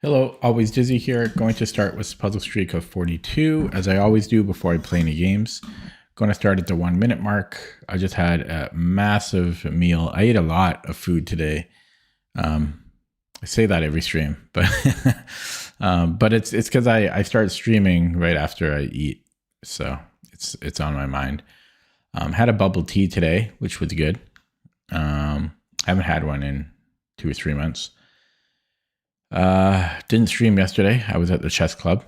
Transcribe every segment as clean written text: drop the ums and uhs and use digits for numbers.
Hello, always Dizzy here. Going to start with puzzle streak of 42, as I always do before I play any games. Going to start at the 1 minute mark. I just had a massive meal. I ate a lot of food today. I say that every stream, but but it's because I start streaming right after I eat, so it's on my mind. Had a bubble tea today, which was good. Haven't had one in 2 or 3 months. Didn't stream yesterday. I was at the chess club.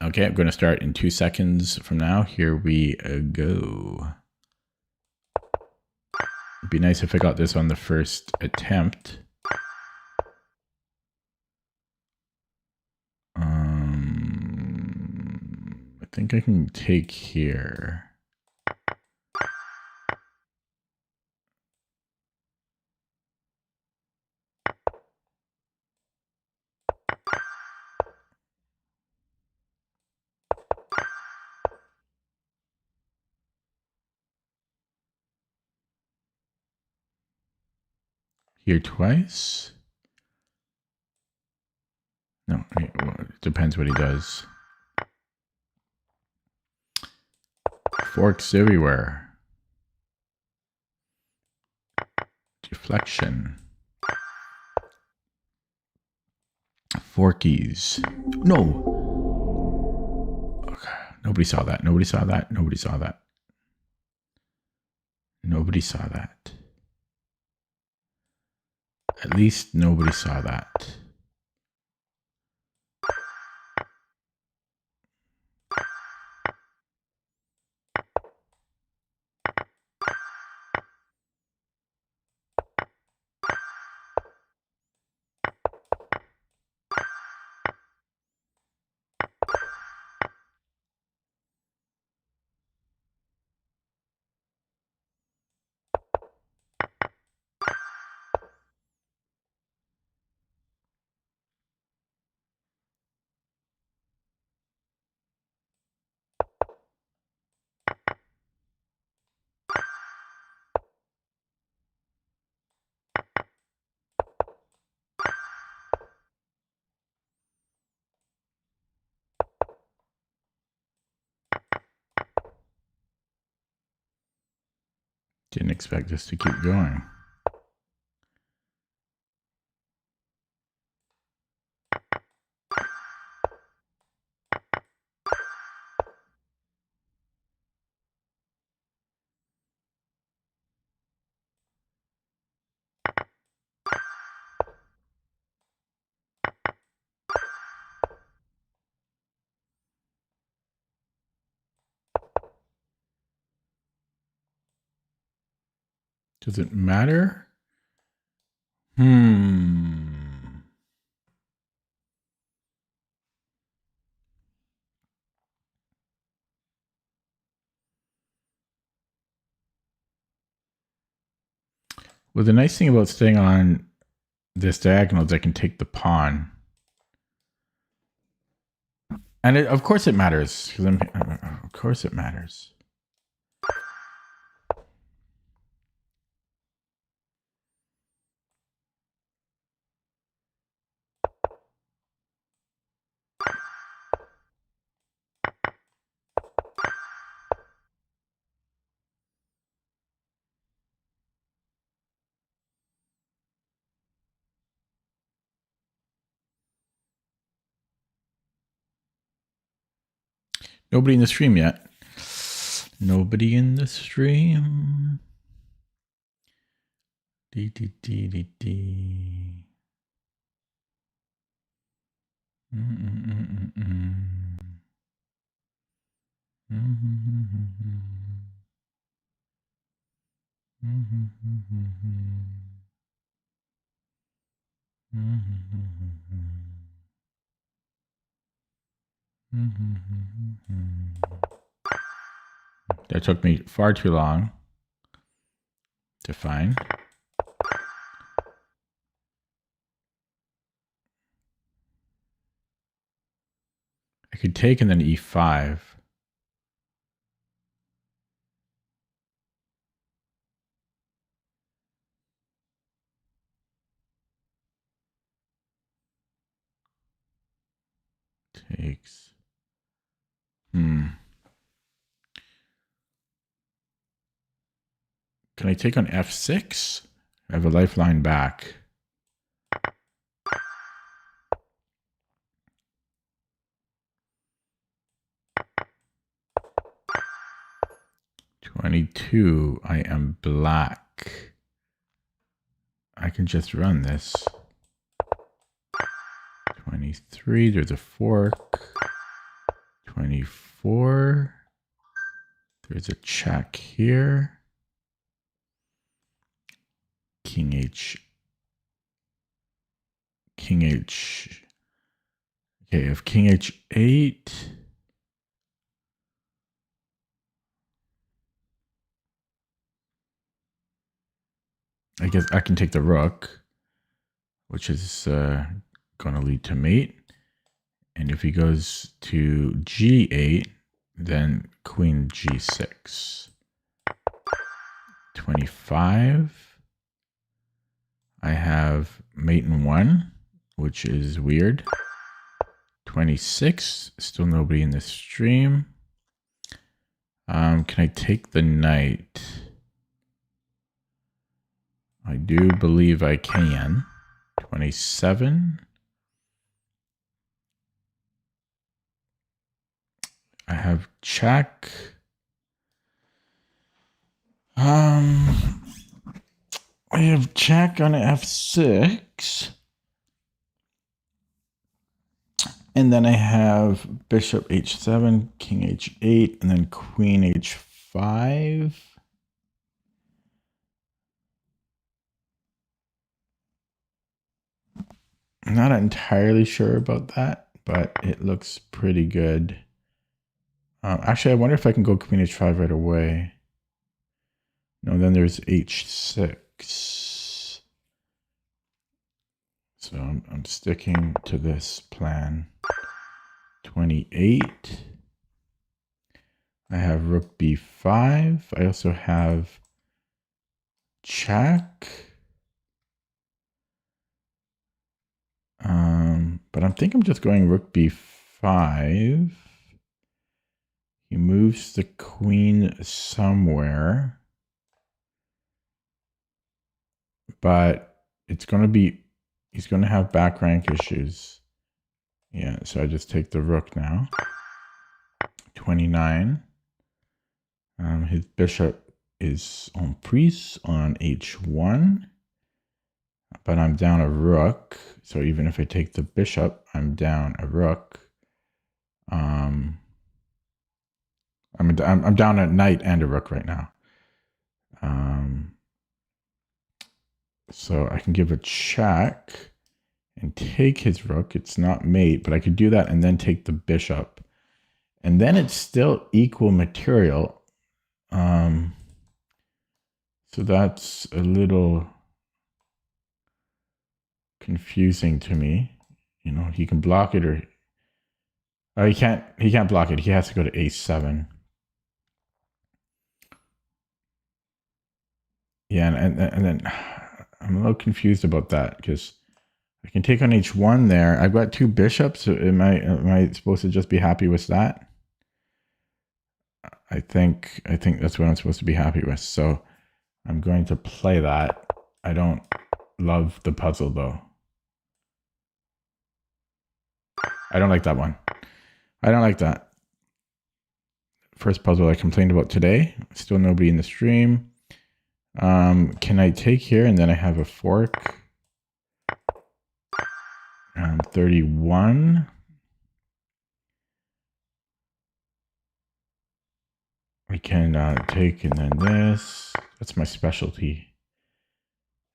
Okay, I'm going to start in 2 seconds from now. Here we go. It'd be nice if I got this on the first attempt. I think I can take here. Here twice? No, it depends what he does. Forks everywhere. Deflection. Forkies. No. Okay. Nobody saw that. Nobody saw that. Nobody saw that. Nobody saw that. At least nobody saw that. Didn't expect this to keep going. Does it matter? Well, the nice thing about staying on this diagonal is I can take the pawn. And of course it matters. Of course it matters. Nobody in the stream yet. Nobody in the stream. Dee, dee, dee, dee, dee. That took me far too long to find. I could take and then e5. Takes. Can I take on f6? I have a lifeline back. (22). I am black. I can just run this. 23. There's a fork. 24. There's a check here. King H. King H. Okay, if King H8. I guess I can take the rook, which is going to lead to mate. And if he goes to G8, then Queen G6. 25. I have mate in 1, which is weird. 26. Still nobody in this stream. Can I take the knight? I do believe I can. 27. I have check. I have check on f6. And then I have bishop h7, king h8, and then queen h5. I'm not entirely sure about that, but it looks pretty good. Actually, I wonder if I can go queen h5 right away. No, then there's h6. So I'm sticking to this plan. 28. I have rook b5. I also have check. But I think I'm just going rook b5. He moves the queen somewhere. But it's going to be, he's going to have back rank issues. Yeah, so I just take the rook now. 29. His bishop is en prise on h1. But I'm down a rook. So even if I take the bishop, I'm down a rook. I'm down a knight and a rook right now. So I can give a check and take his rook. It's not mate, but I could do that and then take the bishop. And then it's still equal material. So that's a little confusing to me. You know, he can block it or he can't block it. He has to go to a7. Yeah, and then I'm a little confused about that because I can take on h1 there. I've got 2 bishops. So am I supposed to just be happy with that? I think that's what I'm supposed to be happy with. So I'm going to play that. I don't love the puzzle though. I don't like that one. I don't like that. First puzzle I complained about today. Still nobody in the stream. Can I take here and then I have a fork? 31. I can take and then this. That's my specialty.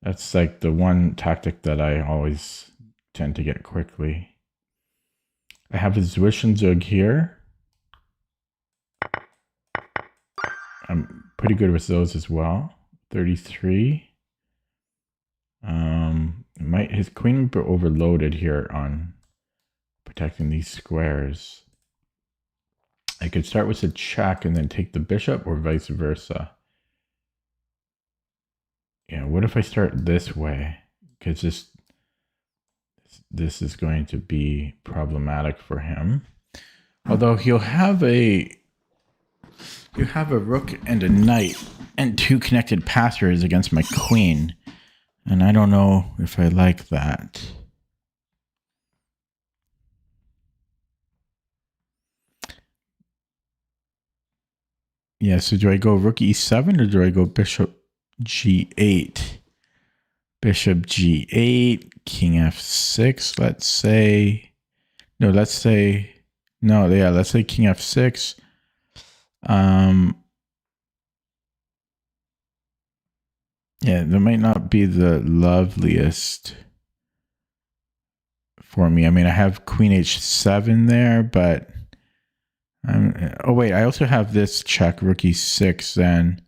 That's like the one tactic that I always tend to get quickly. I have a Zwischenzug here. I'm pretty good with those as well. 33. His queen be overloaded here on protecting these squares. I could start with a check and then take the bishop or vice versa. Yeah, what if I start this way? Because this this is going to be problematic for him. Although you have a rook and a knight and 2 connected passers against my queen. And I don't know if I like that. Yeah, so do I go rook e7 or do I go bishop g8? Bishop g8, king f6, let's say. No, let's say... No, yeah, let's say king f6. Yeah, that might not be the loveliest for me. I mean, I have queen h7 there, but... oh, wait, I also have this check, rook e6, then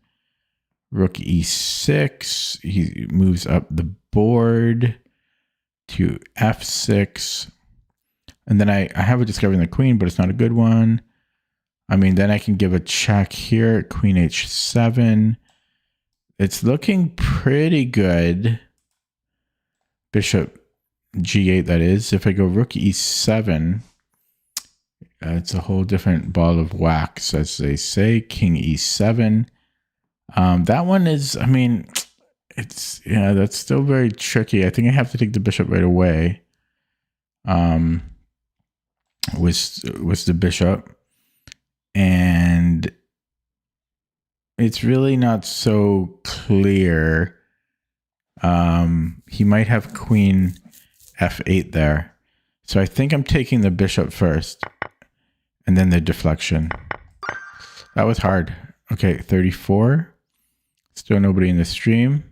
rook e6. He moves up the board to f6. And then I have a discovering the queen, but it's not a good one. I mean, then I can give a check here, queen h7. It's looking pretty good. Bishop g8, that is. If I go rook e7, it's a whole different ball of wax, as they say. King e7. That one is, I mean, yeah, that's still very tricky. I think I have to take the bishop right away. With the bishop. And it's really not so clear. He might have queen f8 there. So I think I'm taking the bishop first and then the deflection. That was hard. Okay, 34. Still nobody in the stream.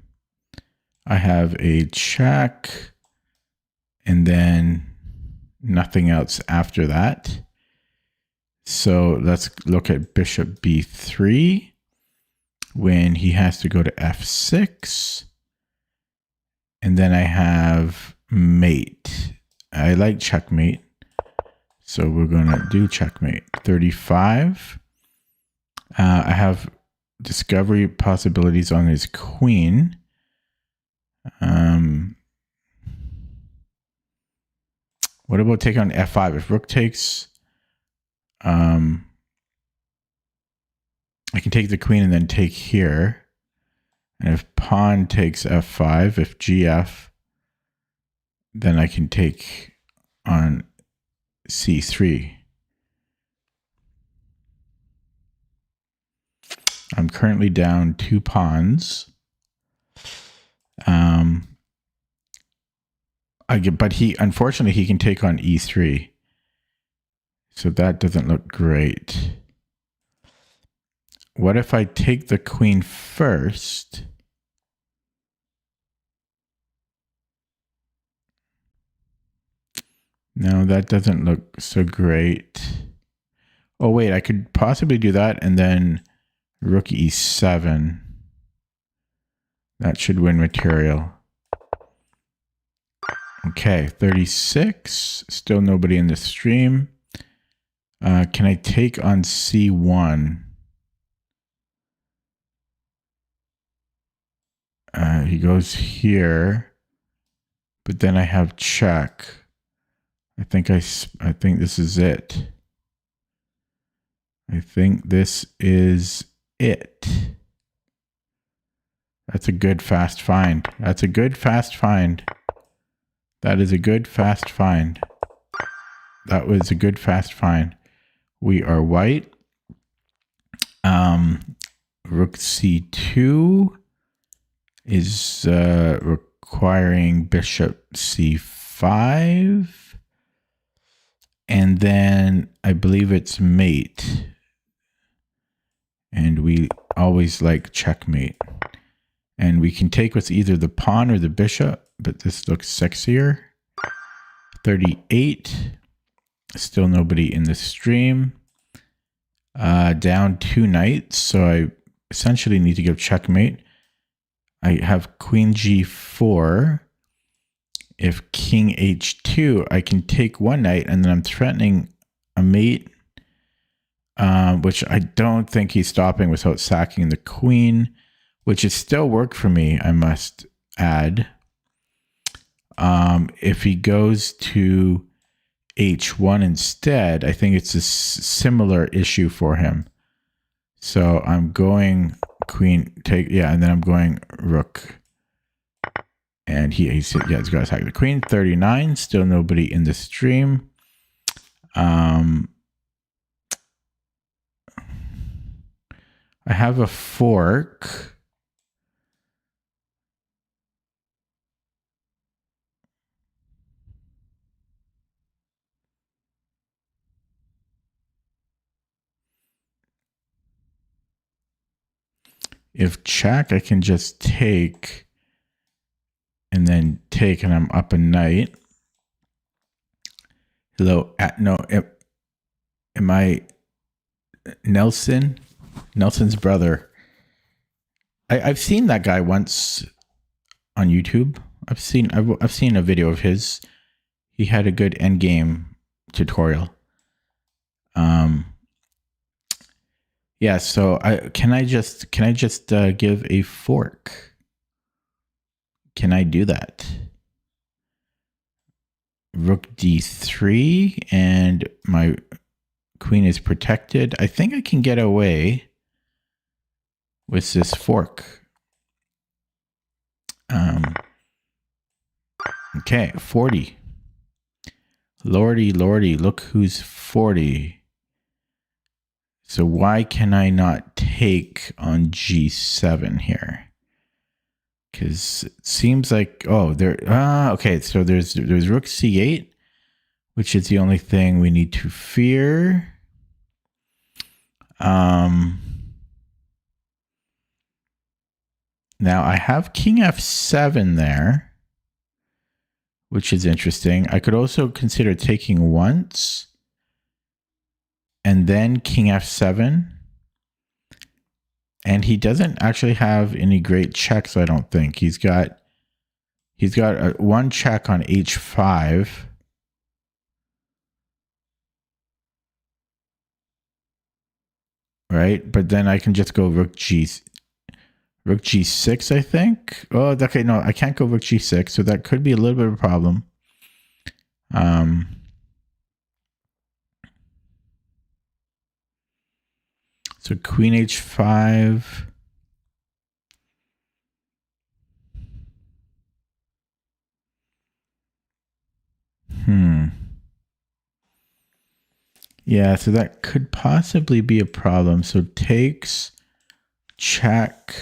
I have a check and then nothing else after that. So let's look at bishop b3 when he has to go to f6. And then I have mate. I like checkmate. So we're going to do checkmate. 35. I have discovery possibilities on his queen. What about take on f5? If rook takes, I can take the queen and then take here. And if pawn takes f5, if gf, then I can take on c3. I'm currently down 2 pawns. But unfortunately, he can take on e3. So that doesn't look great. What if I take the queen first? No, that doesn't look so great. Oh, wait, I could possibly do that and then rook e7. That should win material. Okay, 36. Still nobody in the stream. Can I take on c1? He goes here, but then I have check. I think this is it. I think this is it. That's a good fast find. That's a good fast find. That is a good fast find. That was a good fast find. We are white. Rook c2 is requiring bishop c5. And then I believe it's mate. And we always like checkmate. And we can take with either the pawn or the bishop, but this looks sexier. 38. Still nobody in the stream. Down 2 knights, so I essentially need to give checkmate. I have queen g4. If king h2, I can take 1 knight, and then I'm threatening a mate, which I don't think he's stopping without sacking the queen, which is still work for me, I must add. If he goes to h1 instead, I think it's a similar issue for him. So I'm going queen take, yeah, and then I'm going rook. And he's got to attack the queen. 39, still nobody in the stream. I have a fork. If check, I can just take and then take, and I'm up a knight. Hello, no, am I Nelson? Nelson's brother. I've seen that guy once on YouTube. I've seen a video of his. He had a good endgame tutorial. Yeah, so can I just give a fork? Can I do that? Rook d3, and my queen is protected. I think I can get away with this fork. Okay, 40. Lordy, look who's 40. So why can I not take on g7 here? Because it seems like, oh, okay, so there's rook c8, which is the only thing we need to fear. Now I have king f7 there, which is interesting. I could also consider taking once and then king f7. And he doesn't actually have any great checks, I don't think. He's got one check on h5. Right? But then I can just go rook g6, I think. Oh, okay, no, I can't go rook g6, so that could be a little bit of a problem. So queen h5. Yeah, so that could possibly be a problem. So takes, check.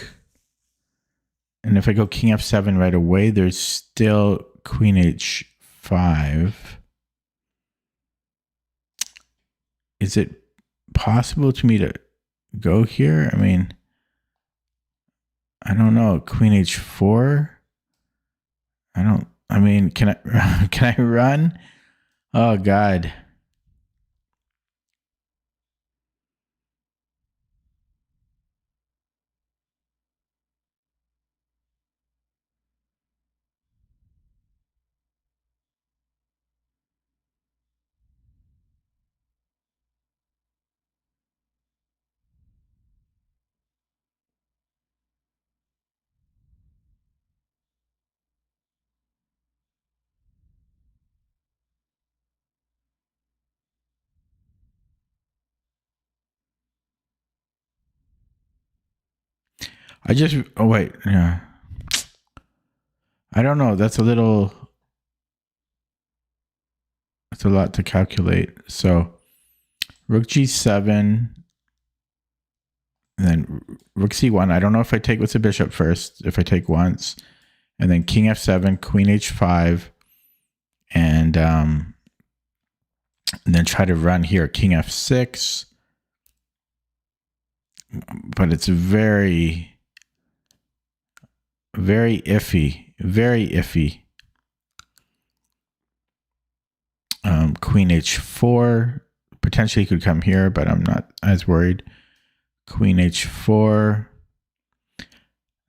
And if I go king f7 right away, there's still queen h5. Is it possible to me to go here? I mean, I don't know. Queen h4. I mean, can I run? Oh God. Oh wait, yeah. I don't know. That's a lot to calculate. So rook g7, and then rook c1. I don't know if I take with the bishop first, if I take once, and then king f7, queen h5, and then try to run here, king f6. But it's very, very iffy, very iffy. Queen h4, potentially could come here, but I'm not as worried. Queen h4.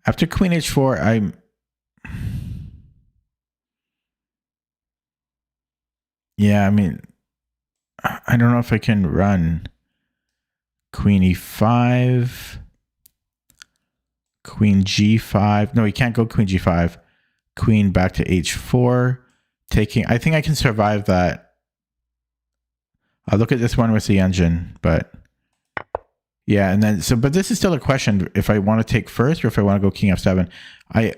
After queen h4, yeah, I mean, I don't know if I can run. Queen e5, queen g5. No, he can't go queen g5. queen back to h4, taking. I think I can survive that. I'll look at this one with the engine, but yeah, and then but this is still a question if I want to take first or if I want to go king f7. I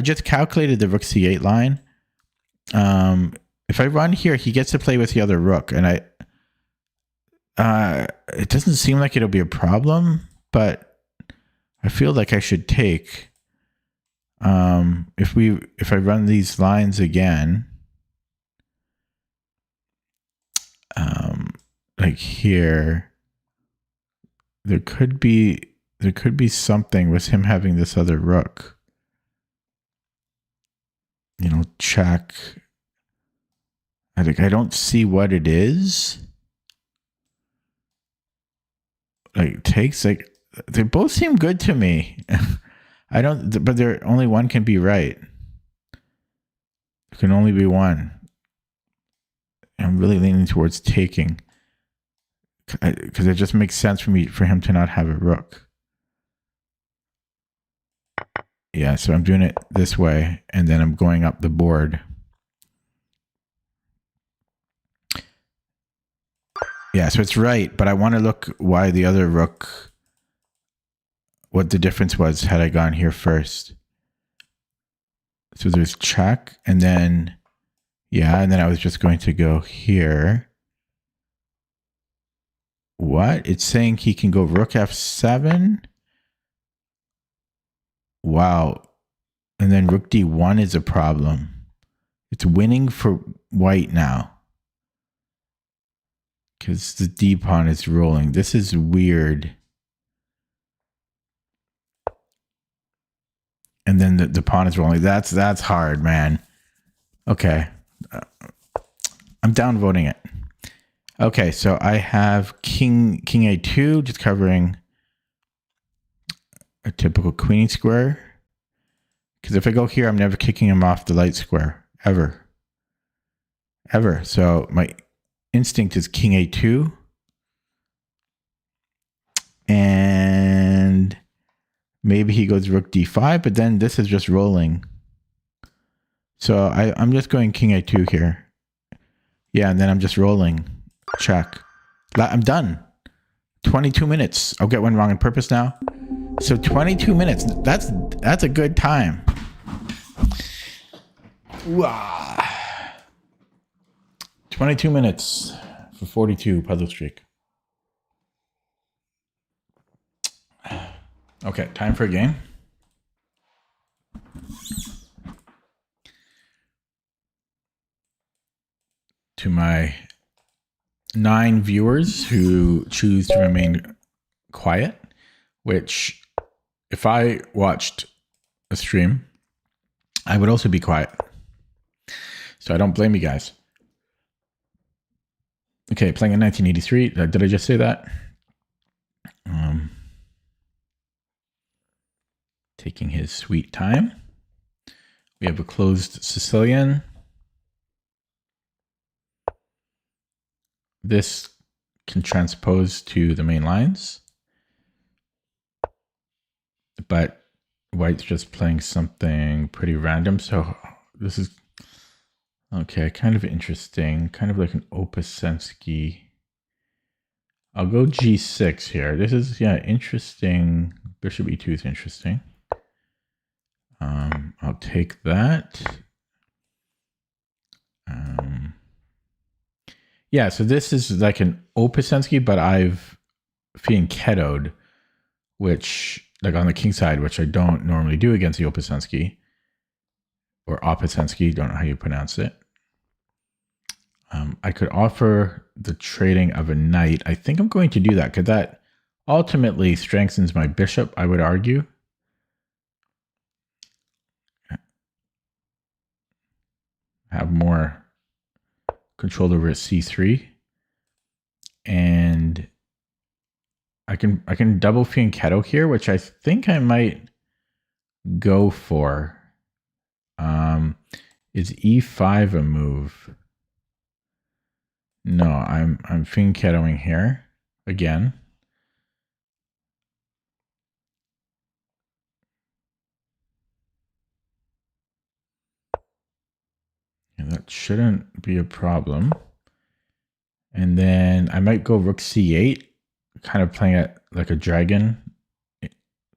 just calculated the rook c8 line. If I run here, he gets to play with the other rook, and it doesn't seem like it'll be a problem, but I feel like I should take. If I run these lines again, like here, there could be something with him having this other rook. You know, check. I don't see what it is. Like takes, like they both seem good to me. But there only one can be right. There can only be one. I'm really leaning towards taking because it just makes sense for him to not have a rook. Yeah, so I'm doing it this way, and then I'm going up the board. Yeah, so it's right, but I want to look why the other rook, what the difference was had I gone here first. So there's check, and then, yeah, and then I was just going to go here. What? It's saying he can go rook f7? Wow. And then rook d1 is a problem. It's winning for white now. Because the d pawn is rolling. This is weird. And then the pawn is rolling. That's hard, man. Okay. I'm downvoting it. Okay, so I have king a2, just covering a typical queen square. Because if I go here, I'm never kicking him off the light square. Ever. So my instinct is king a2. And maybe he goes rook d5, but then this is just rolling. So I'm just going king a2 here. Yeah, and then I'm just rolling. Check. I'm done. 22 minutes. I'll get one wrong on purpose now. So 22 minutes. That's a good time. Wow. 22 minutes for 42 puzzle streak. Okay, time for a game. To my 9 viewers who choose to remain quiet, which if I watched a stream, I would also be quiet. So I don't blame you guys. Okay, playing in 1983. Did I just say that? Taking his sweet time. We have a closed Sicilian. This can transpose to the main lines. But white's just playing something pretty random. So this is, okay, kind of interesting. Kind of like an Opasensky. I'll go g6 here. This is, yeah, interesting. Bishop e2 is interesting. I'll take that. Yeah, so this is like an Opasensky, but I've fianchettoed, which, like on the king side, which I don't normally do against the Opasensky. Or Opasensky, don't know how you pronounce it. I could offer the trading of a knight. I think I'm going to do that because that ultimately strengthens my bishop, I would argue. Have more control over c3. And I can double fianchetto here, which I think I might go for. Is e5 a move? No, I'm fianchettoing here again. That shouldn't be a problem. And then I might go rook c8, kind of playing it like a dragon,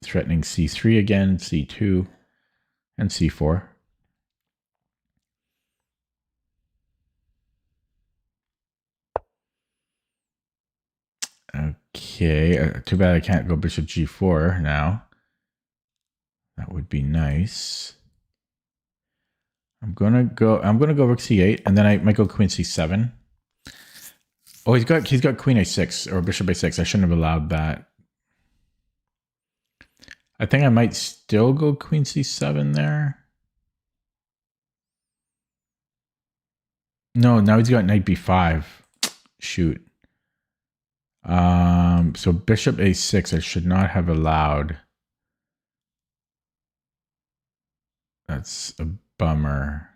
threatening c3 again, c2, and c4. Okay, too bad I can't go bishop g4 now. That would be nice. I'm gonna go rook c8, and then I might go queen c7. Oh, he's got queen a6 or bishop a6. I shouldn't have allowed that. I think I might still go queen c7 there. No, now he's got knight b5. Shoot. So bishop a6 I should not have allowed. That's a bummer.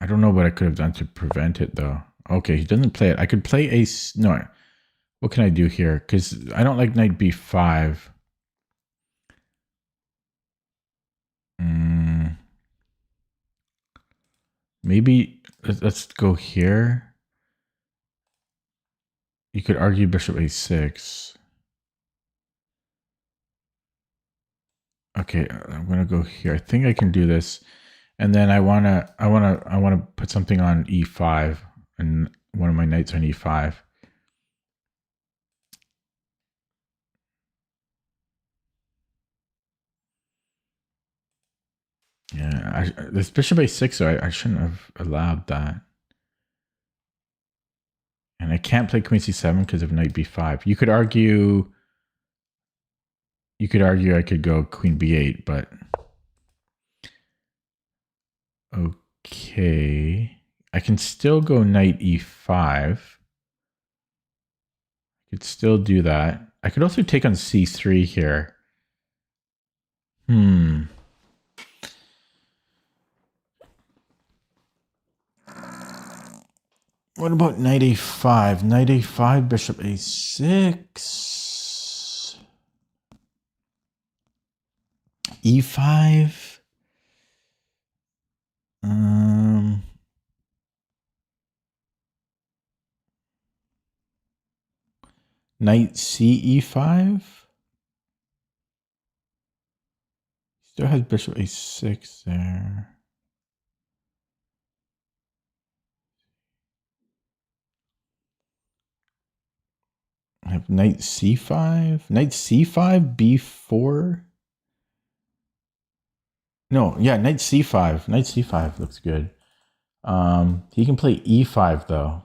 I don't know what I could have done to prevent it though. Okay, he doesn't play it. I could play a... No. What can I do here? Because I don't like knight b5. Maybe let's go here. You could argue bishop a6. Okay, I'm gonna go here. I think I can do this, and then I wanna put something on e5, and one of my knights on e5. Yeah, this bishop a6, so I shouldn't have allowed that. And I can't play queen c7 because of knight b5. You could argue I could go queen b8, but okay. I can still go knight e5. I could still do that. I could also take on c3 here. What about knight a5? Knight a5, bishop a6. e5. Knight c e5. Still has bishop a6 there. I have knight c5. Knight c5, b4. No, yeah, knight c5. Knight c5 looks good. He can play e5 though.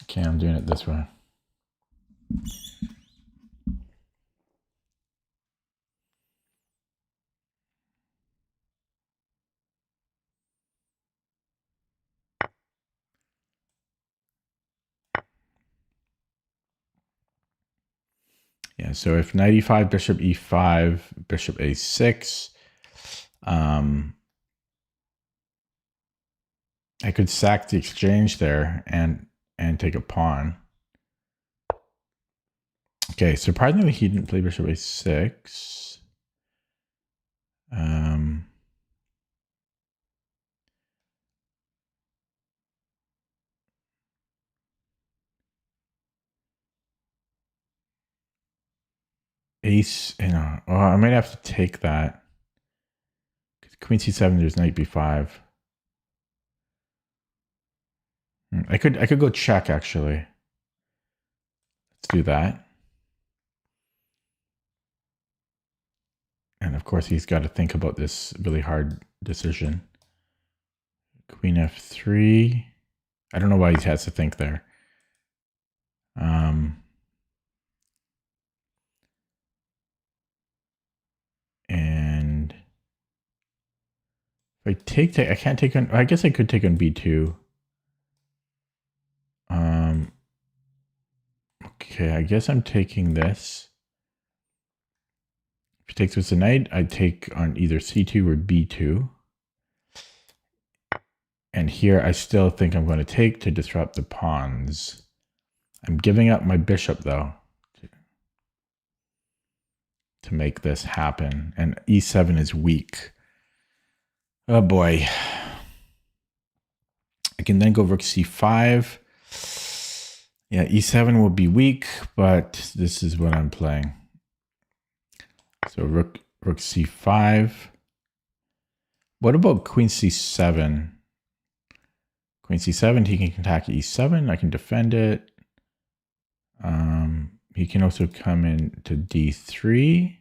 Okay, I'm doing it this way. Yeah, so if knight e5, bishop e5, bishop a6, I could sack the exchange there and take a pawn. Okay, surprisingly he didn't play bishop a6. Ace, I might have to take that. Queen c7, there's knight b5. I could go check actually. Let's do that. And of course he's got to think about this really hard decision. Queen f3. I don't know why he has to think there. And if I take, I can't take on, I guess I could take on b2. Okay, I guess I'm taking this. If he takes with the knight, I take on either c2 or b2. And here I still think I'm going to take to disrupt the pawns. I'm giving up my bishop though. to make this happen. And e7 is weak. Oh boy. I can then go rook c5. Yeah, e7 will be weak, but this is what I'm playing. So rook c5. What about queen c7? Queen c7, he can attack e7. I can defend it. He can also come in to d3.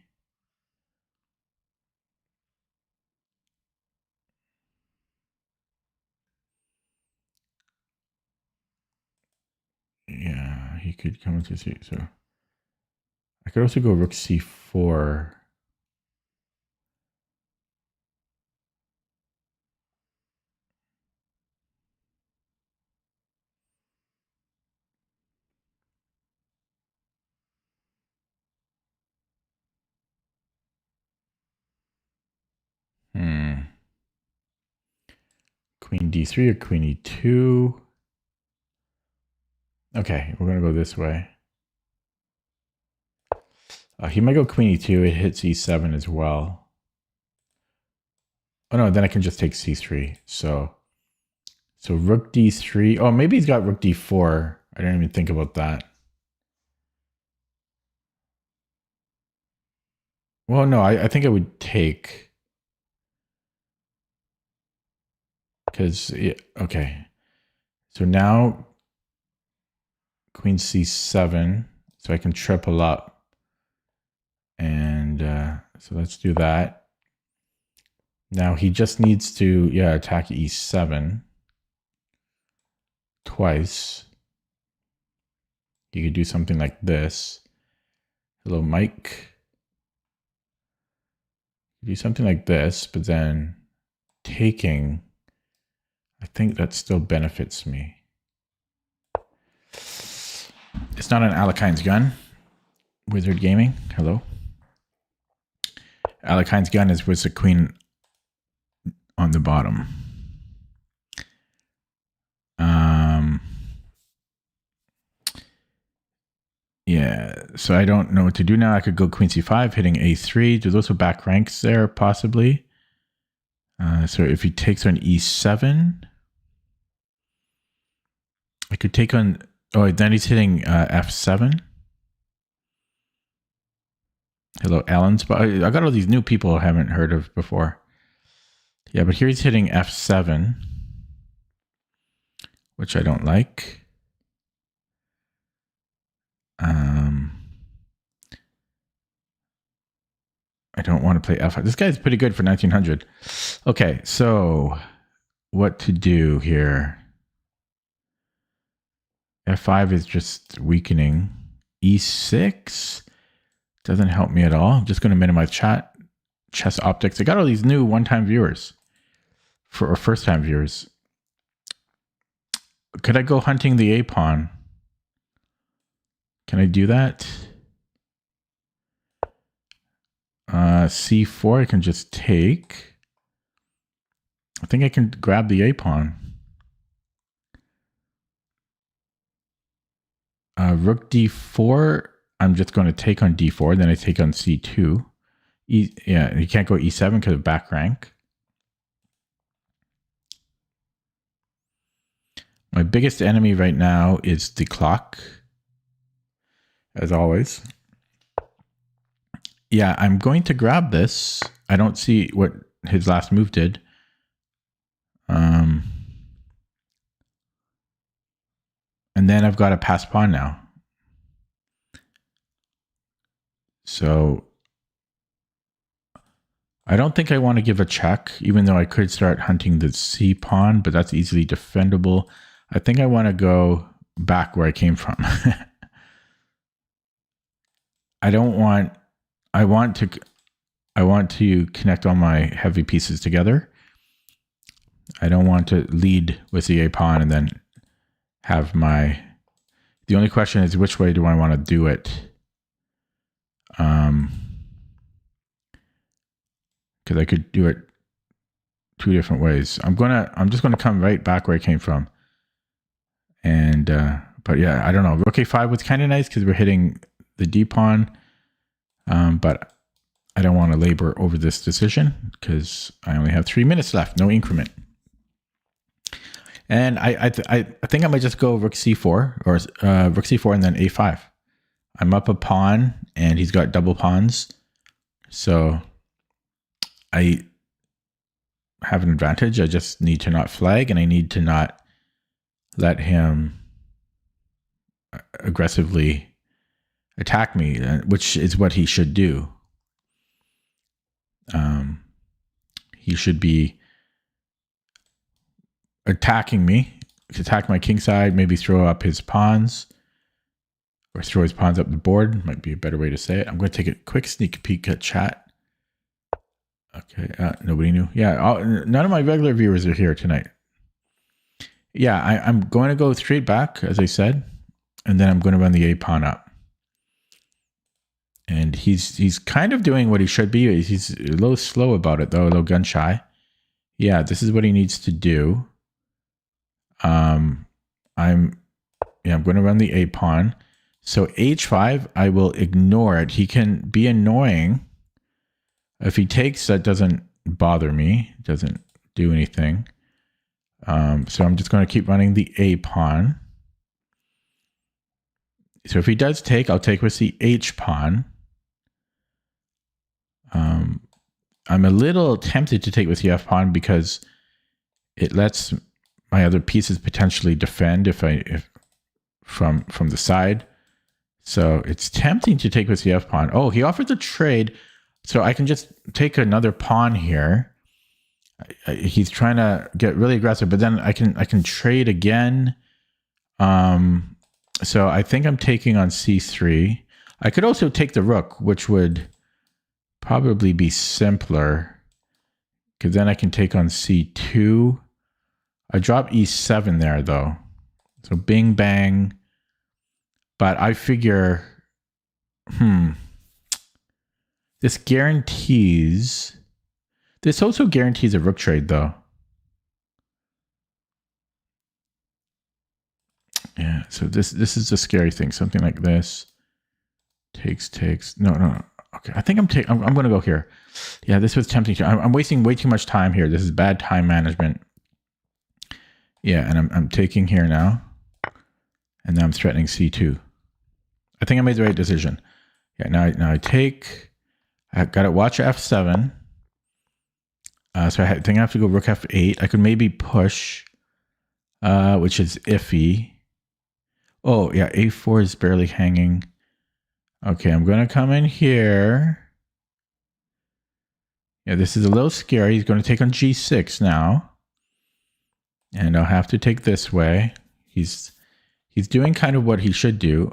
Yeah, he could come into c. So I could also go rook c4. Queen d3 or queen e2. Okay, we're going to go this way. He might go queen e2. It hits e7 as well. Oh no, then I can just take c3. So rook d3. Oh, maybe he's got rook d4. I didn't even think about that. Well, no, I think I would take. Because, okay. So now queen c7. So I can triple up. And so let's do that. Now he just needs to, attack e7 twice. You could do something like this. Hello, Mike. Do something like this, but then taking, I think that still benefits me. It's not an Alekine's gun. Wizard Gaming, hello. Alekine's gun is with the queen on the bottom. Yeah, so I don't know what to do now. I could go queen c5, hitting a3. There's also back ranks there, possibly. So if he takes on e7, I could take on... Oh, then he's hitting f7. Hello, Alan's. But I got all these new people I haven't heard of before. Yeah, but here he's hitting f7, which I don't like. I don't want to play f5. This guy's pretty good for 1900. Okay, so what to do here? f5 is just weakening. e6 doesn't help me at all. I'm just going to minimize chat. Chess Optics. I got all these new one-time viewers or first-time viewers. Could I go hunting the a-pawn? Can I do that? c4, I can just take. I think I can grab the a-pawn. Rook d4, I'm just going to take on d4, then I take on c2. Yeah, you can't go e7 because of back rank. My biggest enemy right now is the clock, as always. Yeah, I'm going to grab this. I don't see what his last move did. And then I've got a pass pawn now. So I don't think I want to give a check, even though I could start hunting the c pawn, but that's easily defendable. I think I want to go back where I came from. I want to connect all my heavy pieces together. I don't want to lead with the a pawn and then have my... The only question is, which way do I want to do it? Because I could do it two different ways. I'm just gonna come right back where I came from. And but yeah, I don't know. Rook a5 was kind of nice because we're hitting the d pawn. But I don't want to labor over this decision because I only have 3 minutes left, no increment. And I think I might just go rook c4 or rook c4 and then a5. I'm up a pawn and he's got double pawns. So I have an advantage. I just need to not flag and I need to not let him aggressively attack me, which is what he should do. He should be attacking me, attack my king side, maybe throw up his pawns or throw his pawns up the board. Might be a better way to say it. I'm going to take a quick sneak peek at chat. Okay, nobody knew. Yeah, none of my regular viewers are here tonight. Yeah, I'm going to go straight back, as I said, and then I'm going to run the a pawn up. And he's kind of doing what he should be. He's a little slow about it, though, a little gun shy. Yeah, this is what he needs to do. I'm going to run the a pawn. So h5, I will ignore it. He can be annoying. If he takes, that doesn't bother me. It doesn't do anything. So I'm just going to keep running the a pawn. So if he does take, I'll take with the h pawn. I'm a little tempted to take with the f pawn because it lets my other pieces potentially defend if from the side. So it's tempting to take with the f pawn. Oh, he offered the trade, so I can just take another pawn here. He's trying to get really aggressive, but then I can trade again. So I think I'm taking on c3. I could also take the rook, which would probably be simpler, because then I can take on c2. I drop e7 there, though. So bing, bang. But I figure, this guarantees... This also guarantees a rook trade, though. Yeah, so this is the scary thing. Something like this. Takes. No. Okay, I think I'm going to go here. Yeah, this was tempting. I'm wasting way too much time here. This is bad time management. Yeah, and I'm taking here now. And now I'm threatening c2. I think I made the right decision. Yeah, now I take... I got to watch f7. So I think I have to go rook f8. I could maybe push, which is iffy. Oh, yeah, a4 is barely hanging. Okay, I'm going to come in here. Yeah, this is a little scary. He's going to take on g6 now. And I'll have to take this way. He's doing kind of what he should do.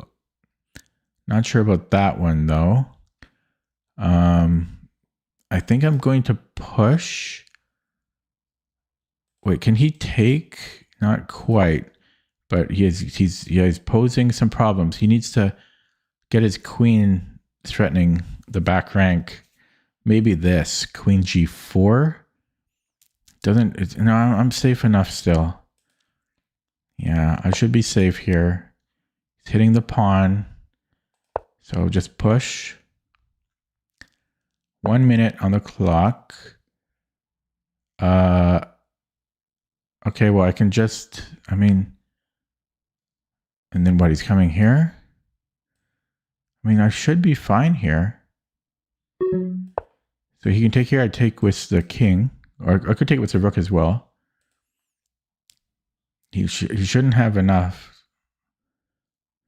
Not sure about that one, though. I think I'm going to push. Wait, can he take? Not quite. But he's posing some problems. He needs to get his queen threatening the back rank. Maybe this, queen g4. No, I'm safe enough still. Yeah, I should be safe here. He's hitting the pawn. So just push. 1 minute on the clock. Okay, well, I can just, and then what, he's coming here? I should be fine here. So he can take here, I take with the king. Or I could take with the rook as well. He shouldn't have enough.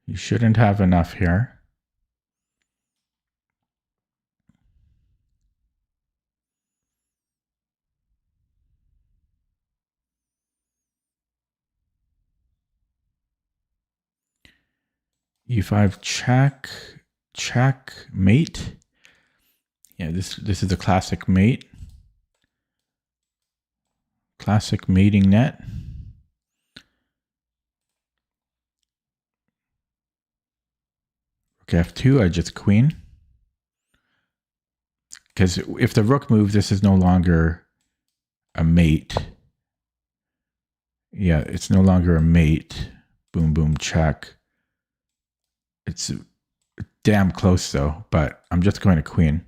He shouldn't have enough here. e5 check, mate. Yeah, this is a classic mate. Classic mating net. Rook f2, I just queen. Because if the rook moves, this is no longer a mate. Yeah, it's no longer a mate. Boom, boom, check. It's damn close though, but I'm just going to queen.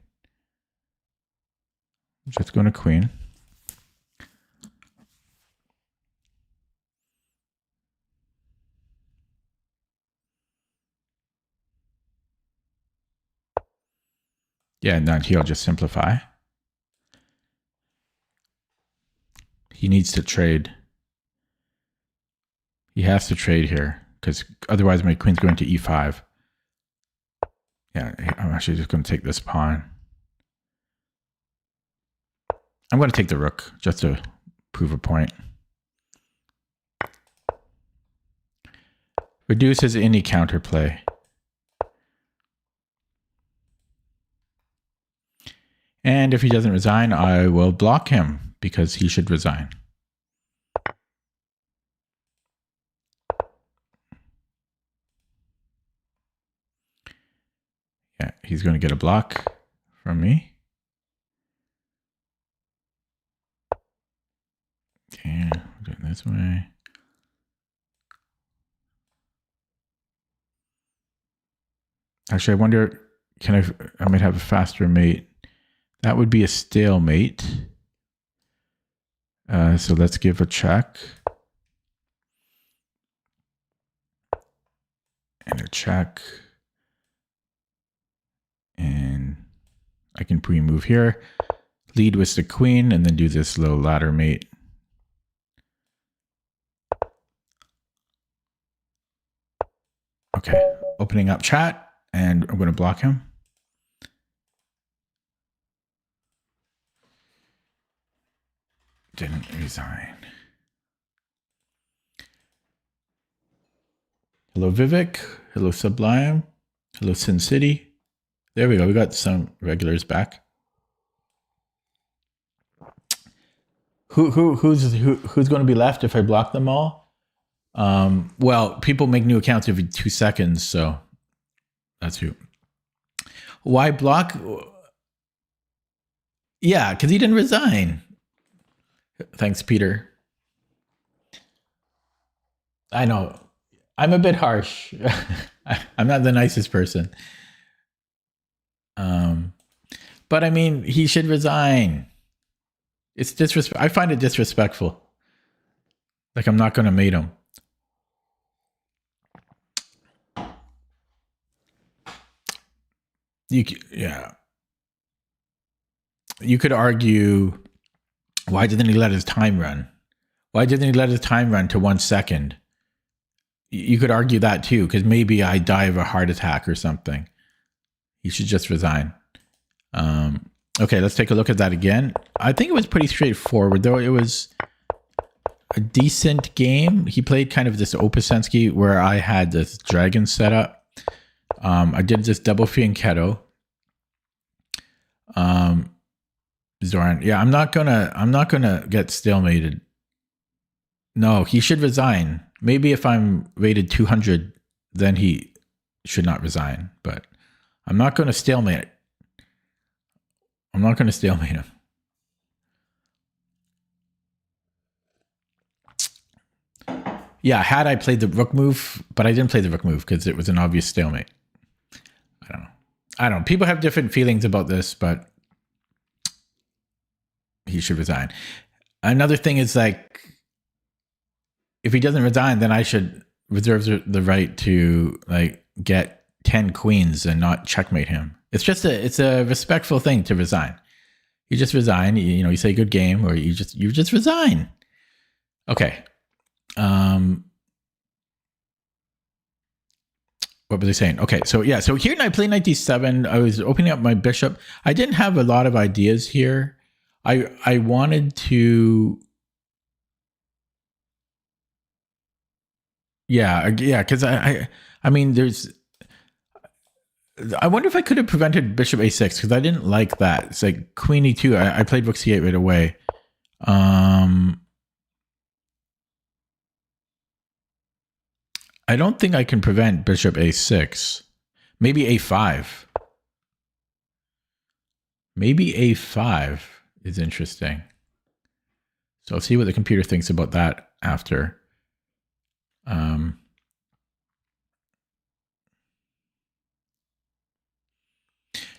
Just going to queen. Yeah, and then he'll just simplify. He needs to trade. He has to trade here because otherwise my queen's going to e5. Yeah, I'm actually just going to take this pawn. I'm going to take the rook just to prove a point. Reduces any counterplay. And if he doesn't resign, I will block him because he should resign. Yeah, he's going to get a block from me. Okay, do it this way. Actually, I wonder, I might have a faster mate. That would be a stalemate. So let's give a check. And a check. And I can pre-move here. Lead with the queen and then do this little ladder mate. Okay, opening up chat, and I'm going to block him. Didn't resign. Hello, Vivek. Hello, Sublime. Hello, Sin City. There we go. We got some regulars back. Who's going to be left if I block them all? Well, people make new accounts every 2 seconds, so that's who. Why block? Yeah, because he didn't resign. Thanks, Peter. I know. I'm a bit harsh. I'm not the nicest person. But I mean, he should resign. It's disrespect. I find it disrespectful. Like, I'm not going to mate him. Yeah. You could argue, why didn't he let his time run? Why didn't he let his time run to 1 second? You could argue that too, because maybe I die of a heart attack or something. He should just resign. Okay, let's take a look at that again. I think it was pretty straightforward, though. It was a decent game. He played kind of this Opusensky where I had this dragon set up. I did this double fianchetto. Zoran, yeah, I'm not gonna get stalemated. No, he should resign. Maybe if I'm rated 200, then he should not resign. But I'm not going to stalemate it. I'm not going to stalemate him. Yeah, had I played the rook move, but I didn't play the rook move because it was an obvious stalemate. I don't know. People have different feelings about this, but he should resign. Another thing is, like, if he doesn't resign, then I should reserve the right to, like, get 10 queens and not checkmate him. It's a respectful thing to resign. You just resign, you say good game, or you just resign. Okay. What was I saying? Okay, so yeah, so here I play knight d7. I was opening up my bishop. I didn't have a lot of ideas here. I wanted to, yeah, because I mean, I wonder if I could have prevented bishop a6 because I didn't like that. It's like queen e2. I played rook c8 right away. I don't think I can prevent bishop a6. Maybe a5. Maybe a5 is interesting. So I'll see what the computer thinks about that after.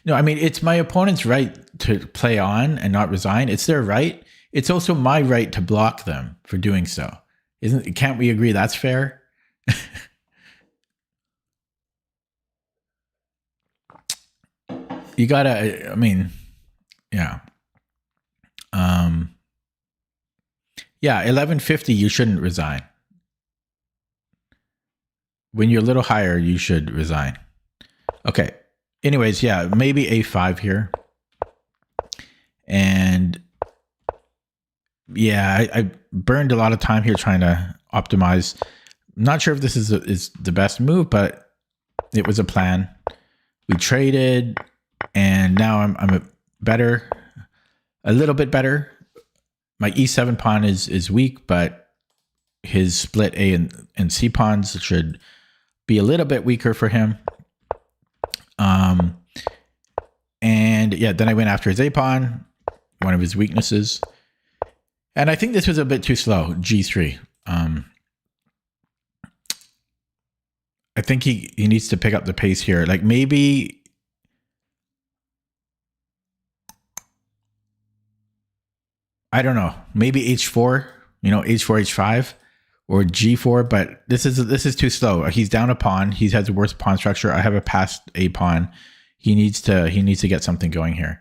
No, I mean, it's my opponent's right to play on and not resign. It's their right. It's also my right to block them for doing so. Can't we agree that's fair? You gotta, I mean, yeah. Yeah, 1150, you shouldn't resign. When you're a little higher, you should resign. Okay. Anyways, yeah, maybe A5 here. And yeah, I burned a lot of time here trying to optimize. I'm not sure if this is the best move, but it was a plan. We traded, and now I'm a little bit better. My E7 pawn is weak, but his split A and C pawns should be a little bit weaker for him. And yeah, then I went after his A pawn, one of his weaknesses. And I think this was a bit too slow, G3. I think he needs to pick up the pace here. Like maybe I don't know, maybe H4, H4, H5 or G4, but this is too slow. He's down a pawn. He has the worst pawn structure. I have a passed A pawn. He needs to get something going here.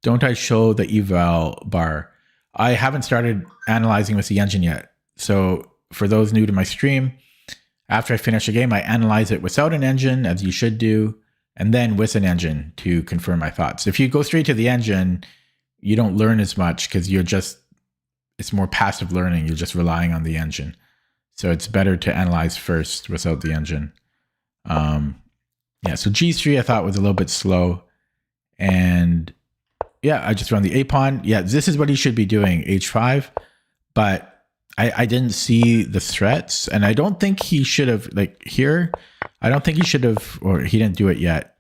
Don't I show the eval bar? I haven't started analyzing with the engine yet. So for those new to my stream, after I finish a game, I analyze it without an engine, as you should do, and then with an engine to confirm my thoughts. If you go straight to the engine, you don't learn as much because it's more passive learning. You're just relying on the engine. So it's better to analyze first without the engine. Yeah, so G3 I thought was a little bit slow. And yeah, I just run the A pawn. Yeah, this is what he should be doing, H5. But I didn't see the threats. And I don't think he should have, like here, I don't think he should have, or he didn't do it yet.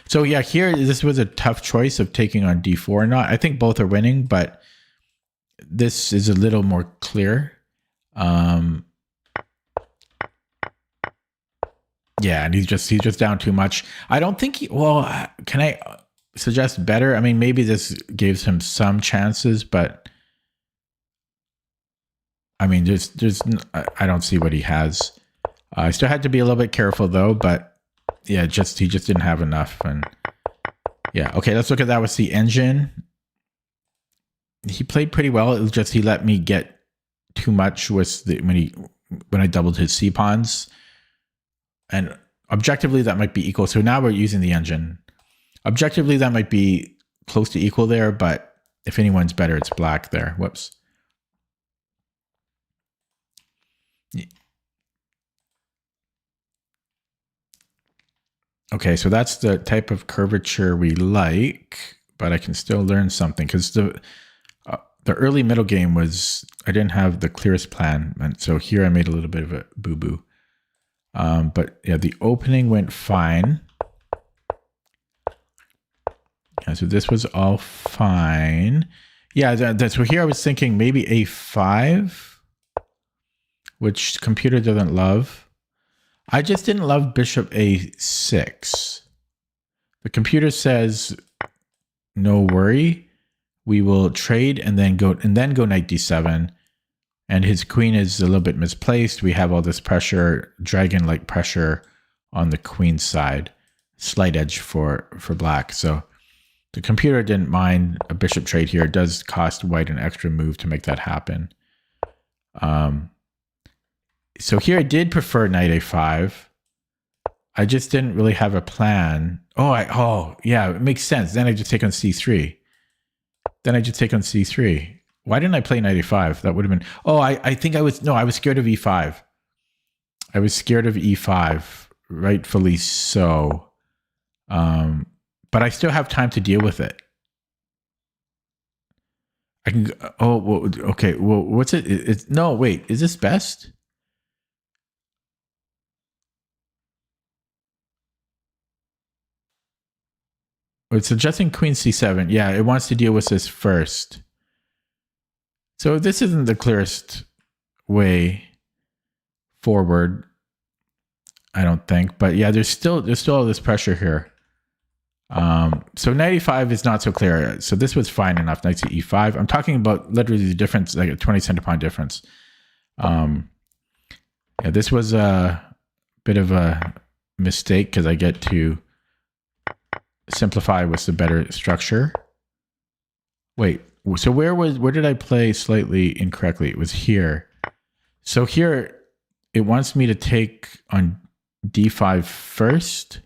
So yeah, here, this was a tough choice of taking on D4 or not. I think both are winning, but this is a little more clear. Yeah, and he's just down too much. I don't think can I suggest better? I mean, maybe this gives him some chances, but I mean, I don't see what he has. I still had to be a little bit careful though, but yeah, he just didn't have enough. And yeah, okay, let's look at that with the engine. He played pretty well. It was just he let me get too much with when I doubled his C pawns. And objectively, that might be equal. So now we're using the engine. Objectively, that might be close to equal there, but if anyone's better, it's black there. Whoops. Okay, so that's the type of curvature we like, but I can still learn something because the early middle game was, I didn't have the clearest plan. And so here I made a little bit of a boo-boo. But yeah, the opening went fine. Yeah, so this was all fine. Yeah, that's what here I was thinking maybe A5, which computer doesn't love. I just didn't love bishop A6. The computer says, no worry, we will trade and then go knight D7. And his queen is a little bit misplaced. We have all this pressure, dragon-like pressure on the queen's side. Slight edge for black. So the computer didn't mind a bishop trade here. It does cost white an extra move to make that happen. So here I did prefer knight A5. I just didn't really have a plan. Oh yeah, it makes sense. Then I just take on C3. Why didn't I play knight A5? That would have been, I think I was scared of E5. I was scared of E5, rightfully so. But I still have time to deal with it. I can, okay, well, what's it? No, wait, is this best? It's suggesting queen C7. Yeah, it wants to deal with this first. So this isn't the clearest way forward, I don't think. But yeah, there's still all this pressure here. So knight e5 is not so clear. So this was fine enough. Knight to e5. I'm talking about literally the difference, like a 20 center point difference. Yeah, this was a bit of a mistake because I get to simplify with the better structure. Wait, so where did I play slightly incorrectly? It was here. So here it wants me to take on d5 first.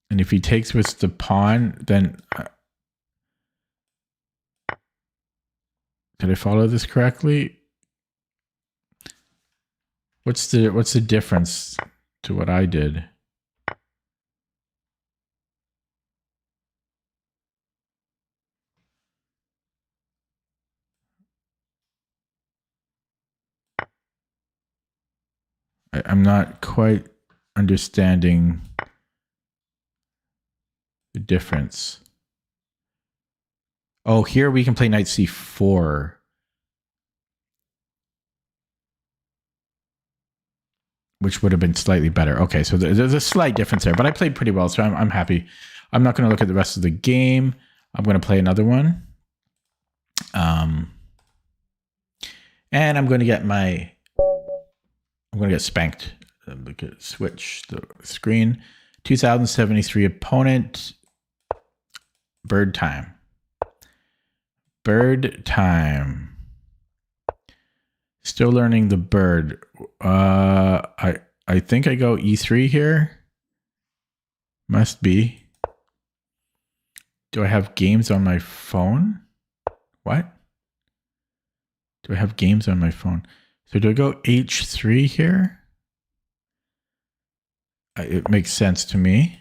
And if he takes with the pawn, then did I follow this correctly? What's the difference to what I did? I'm not quite understanding the difference. Oh, here we can play knight c4. Which would have been slightly better. Okay, so there's a slight difference there, but I played pretty well, so I'm happy. I'm not going to look at the rest of the game. I'm going to play another one. And I'm going to get spanked. Switch the screen. 2073 opponent. Bird time. Bird time. Still learning the bird. I think I go e3 here. Must be. Do I have games on my phone? What? Do I have games on my phone? So do I go h3 here? It makes sense to me.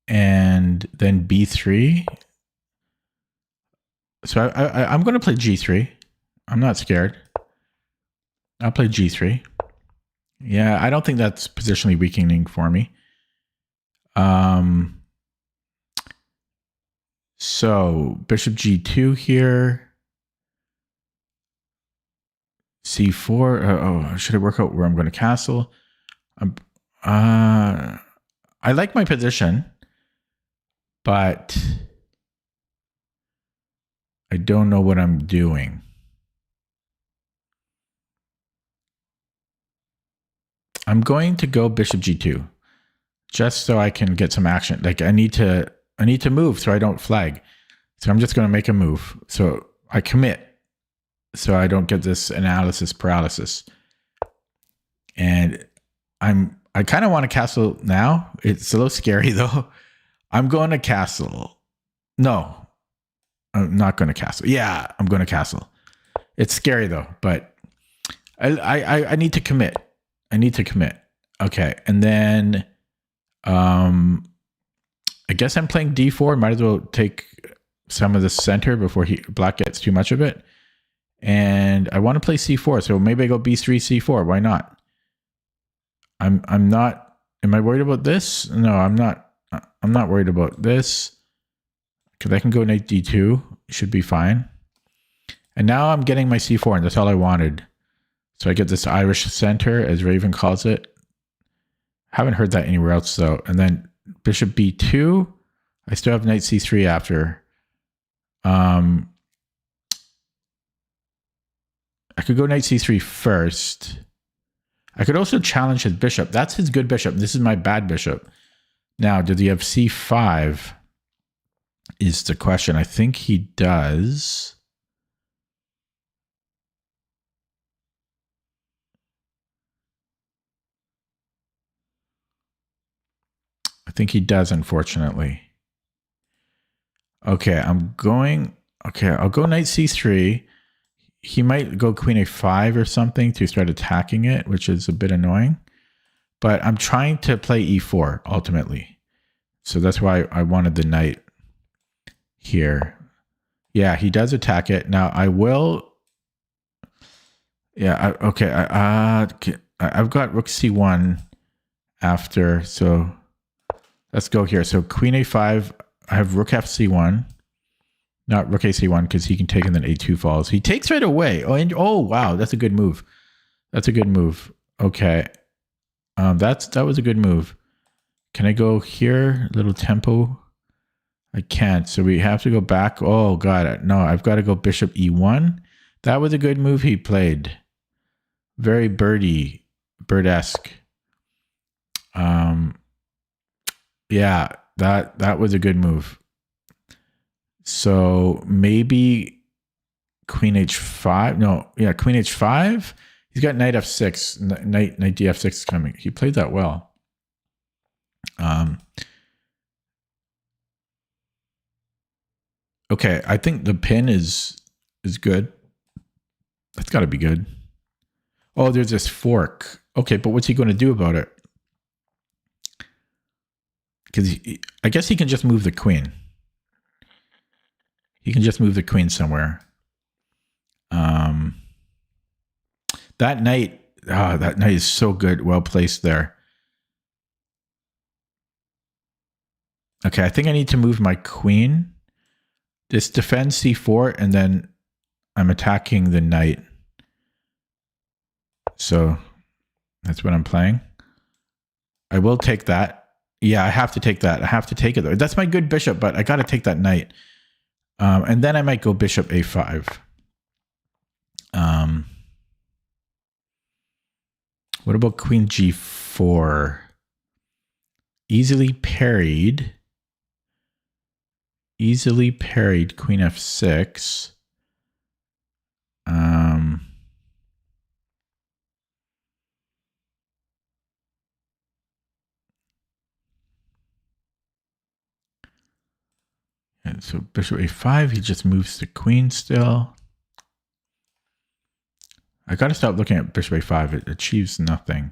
And then b3. So I'm going to play g3. I'm not scared. I'll play g3. Yeah, I don't think that's positionally weakening for me. So bishop g2 here. c4. Should I work out where I'm going to castle? I like my position, but I don't know what I'm doing. I'm going to go bishop g2 just so I can get some action. Like I need to move so I don't flag. So I'm just going to make a move. So I commit so I don't get this analysis paralysis. And I kind of want to castle now. It's a little scary though. I'm going to castle. No, I'm not going to castle. Yeah, I'm going to castle. It's scary though, but I need to commit. I need to commit. Okay, and then I guess I'm playing d4. Might as well take some of the center before black gets too much of it. And I want to play c4, so maybe I go b3, c4. Why not? I'm not. Am I worried about this? No, I'm not. I'm not worried about this because I can go knight d2. Should be fine. And now I'm getting my c4, and that's all I wanted. So I get this Irish center, as Raven calls it. Haven't heard that anywhere else though. And then bishop b2. I still have knight c3 after. I could go knight c3 first. I could also challenge his bishop. That's his good bishop. This is my bad bishop. Now, does he have c5 is the question. I think he does. I think he does, unfortunately. Okay, I'll go knight c3. He might go queen a5 or something to start attacking it, which is a bit annoying. But I'm trying to play e4 ultimately. So that's why I wanted the knight here. Yeah, he does attack it. Now I will. Yeah, okay. I've got rook c1 after, so let's go here. So queen a5. I have rook f c1. Not rook a c1 because he can take and then a2 falls. He takes right away. Oh, wow, that's a good move. That's a good move. Okay. That was a good move. Can I go here? Little tempo. I can't. So we have to go back. Oh god, no! I've got to go bishop e1. That was a good move he played. Very bird-esque. Yeah, that was a good move. So maybe queen h5. No, yeah, queen h5. He's got knight f6. Knight df6 is coming. He played that well. Okay, I think the pin is good. That's got to be good. Oh, there's this fork. Okay, but what's he going to do about it? Because I guess he can just move the queen. He can just move the queen somewhere. That knight is so good, well placed there. Okay, I think I need to move my queen. This defends c4, and then I'm attacking the knight. So that's what I'm playing. I will take that. Yeah, I have to take that. I have to take it. That's my good bishop, but I got to take that knight. And then I might go bishop a5. What about queen g4? Easily parried. Easily parried queen f6. And so bishop a5, he just moves the queen still. I got to stop looking at bishop a5. It achieves nothing.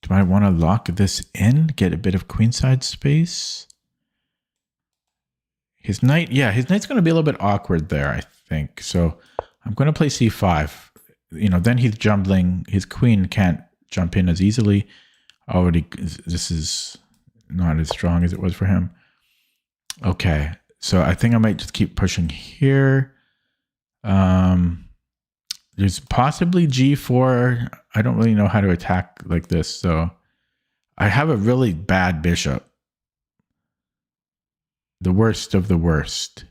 Do I want to lock this in? Get a bit of queenside space? His knight, yeah, his knight's going to be a little bit awkward there, I think. So I'm going to play c5. You know, then he's jumbling. His queen can't jump in as easily. Already, this is not as strong as it was for him. Okay, so I think I might just keep pushing here. There's possibly g4. I don't really know how to attack like this, so I have a really bad bishop. The worst of the worst.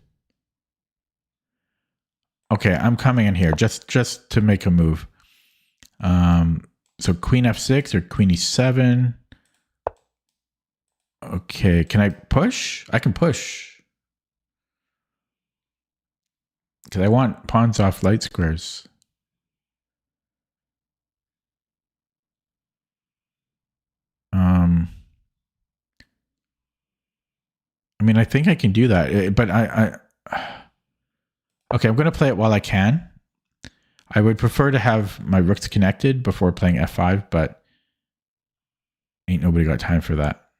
Okay, I'm coming in here just to make a move. So queen f6 or queen e7. Okay, can I push? I can push. Because I want pawns off light squares. I mean, I think I can do that, but okay, I'm going to play it while I can. I would prefer to have my rooks connected before playing f5, but ain't nobody got time for that.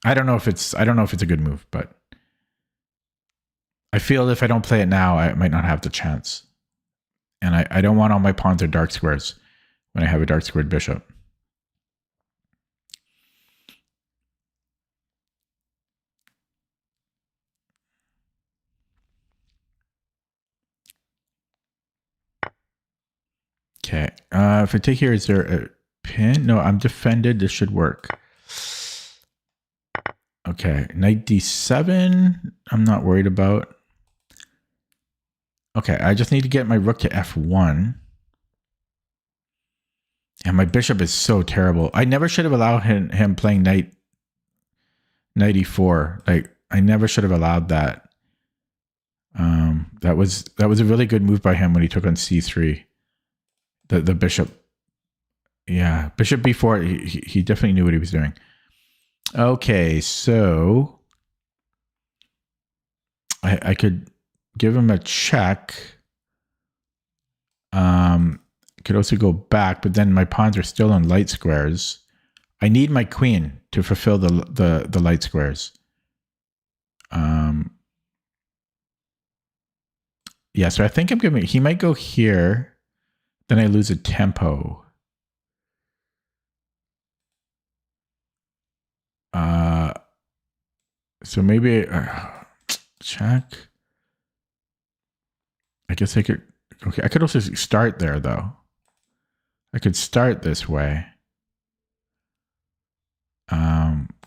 I don't know if it's a good move, but I feel if I don't play it now, I might not have the chance. And I don't want all my pawns or dark squares when I have a dark squared bishop. Okay. If I take here, is there a pin? No, I'm defended. This should work. Okay. Knight d7. I'm not worried about. Okay. I just need to get my rook to f1. And my bishop is so terrible. I never should have allowed him playing knight e4. Like, I never should have allowed that. That was a really good move by him when he took on c3. The bishop. Yeah, bishop b4. He definitely knew what he was doing. Okay, so I could give him a check. Could also go back, but then my pawns are still on light squares. I need my queen to fulfill the light squares. Yeah, so I think I'm giving. He might go here. Then I lose a tempo. So maybe check. I guess I could. Okay, I could also start there though. I could start this way.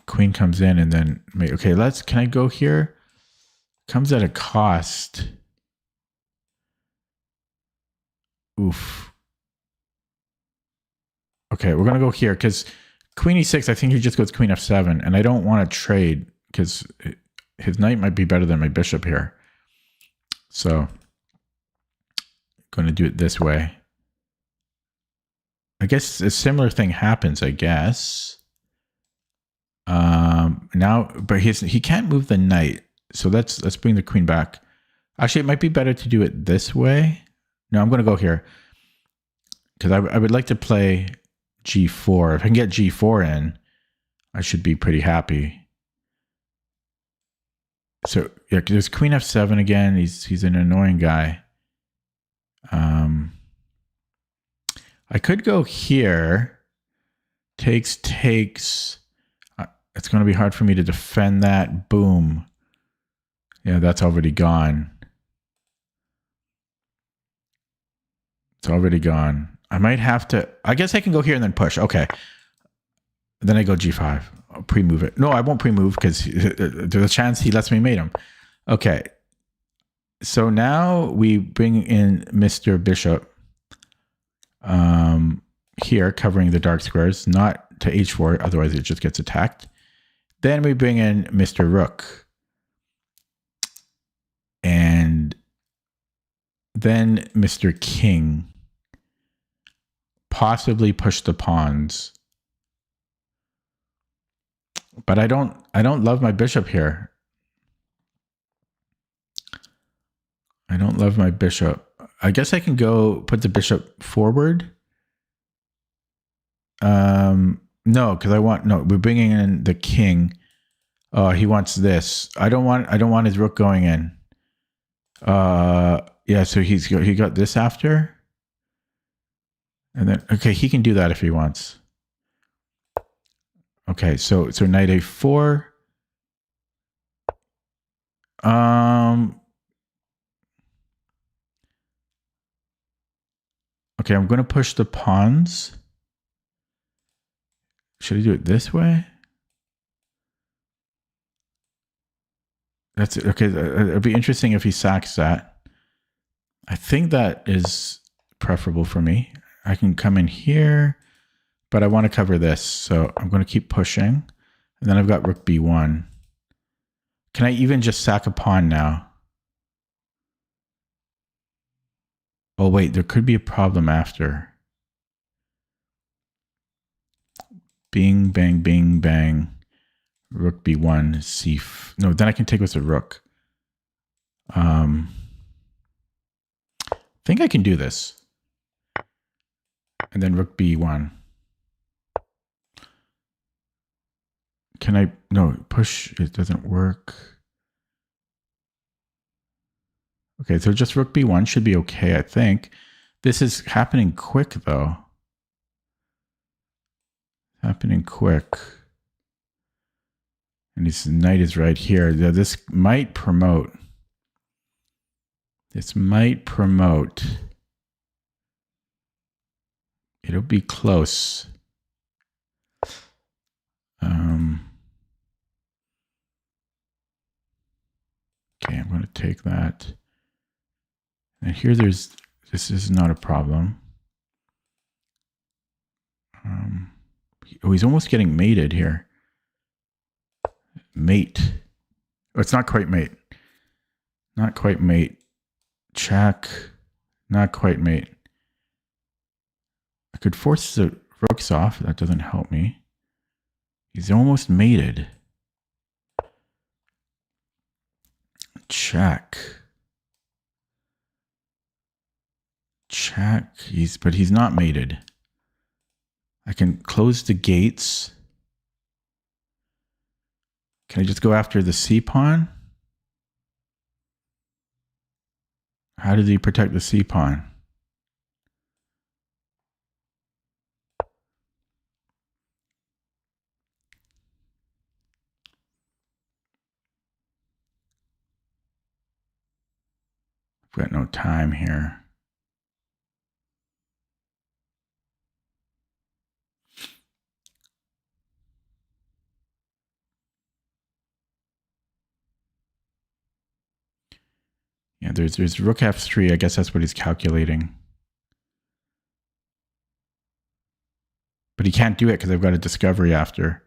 Queen comes in and then, okay, can I go here? Comes at a cost. Oof. Okay, we're going to go here because Queen e6, I think he just goes Queen f7, and I don't want to trade because his knight might be better than my bishop here. So I'm going to do it this way. I guess a similar thing happens, I guess. Now, but he can't move the knight. So let's bring the queen back. Actually, it might be better to do it this way. No, I'm going to go here. Because I would like to play g4. If I can get g4 in, I should be pretty happy. So yeah, there's queen f7 again. He's an annoying guy. I could go here. Takes. It's going to be hard for me to defend that. Boom. Yeah, that's already gone. It's already gone. I might have to... I guess I can go here and then push. Okay. Then I go g5. I'll pre-move it. No, I won't pre-move because there's a chance he lets me mate him. Okay. So now we bring in Mr. Bishop. Here, covering the dark squares. Not to h4, otherwise it just gets attacked. Then we bring in Mr. Rook. And then Mr. King. Possibly push the pawns. But I don't love my bishop here. I don't love my bishop. I guess I can go put the bishop forward. No, because we're bringing in the king. Oh, he wants this. I don't want his rook going in. Yeah, so he got this after. And then, okay, he can do that if he wants. Okay, so knight a4. Okay, I'm going to push the pawns. Should I do it this way? That's okay. It'd be interesting if he sacks that. I think that is preferable for me. I can come in here, but I want to cover this. So I'm going to keep pushing. And then I've got rook b1. Can I even just sack a pawn now? Oh, wait, there could be a problem after. Bing, bang, bing, bang. Rook b1, no, then I can take with the rook. I think I can do this. And then rook b1. Can I? No, push. It doesn't work. Okay, so just rook b1 should be okay, I think. This is happening quick, though. Happening quick. And his knight is right here. This might promote. This might promote. It'll be close. Okay, I'm going to take that. And here this is not a problem. Oh, he's almost getting mated here. Mate. Oh, it's not quite mate. Not quite mate. Check. Not quite mate. I could force the rooks off. That doesn't help me. He's almost mated. Check. Check. But he's not mated. I can close the gates. Can I just go after the C pawn? How did he protect the C pawn? I've got no time here. there's rook f3. I guess that's what he's calculating. But he can't do it because I've got a discovery after.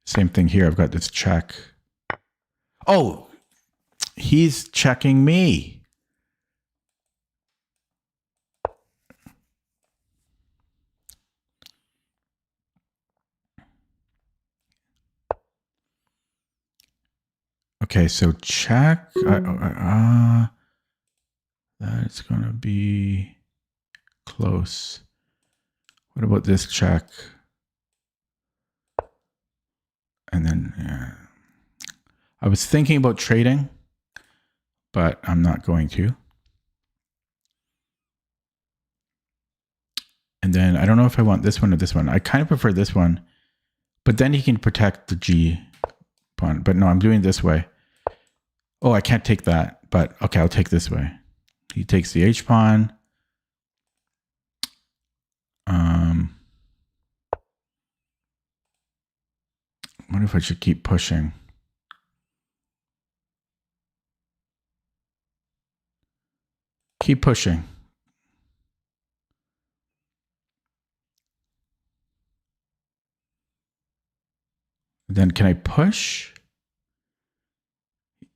Same thing here. I've got this check. Oh, he's checking me. Okay, so check. That's going to be close. What about this check? And then I was thinking about trading, but I'm not going to. And then I don't know if I want this one or this one. I kind of prefer this one, but then he can protect the G pawn. But no, I'm doing it this way. Oh, I can't take that, but okay, I'll take this way. He takes the H pawn. I wonder if I should keep pushing. Keep pushing. Then can I push?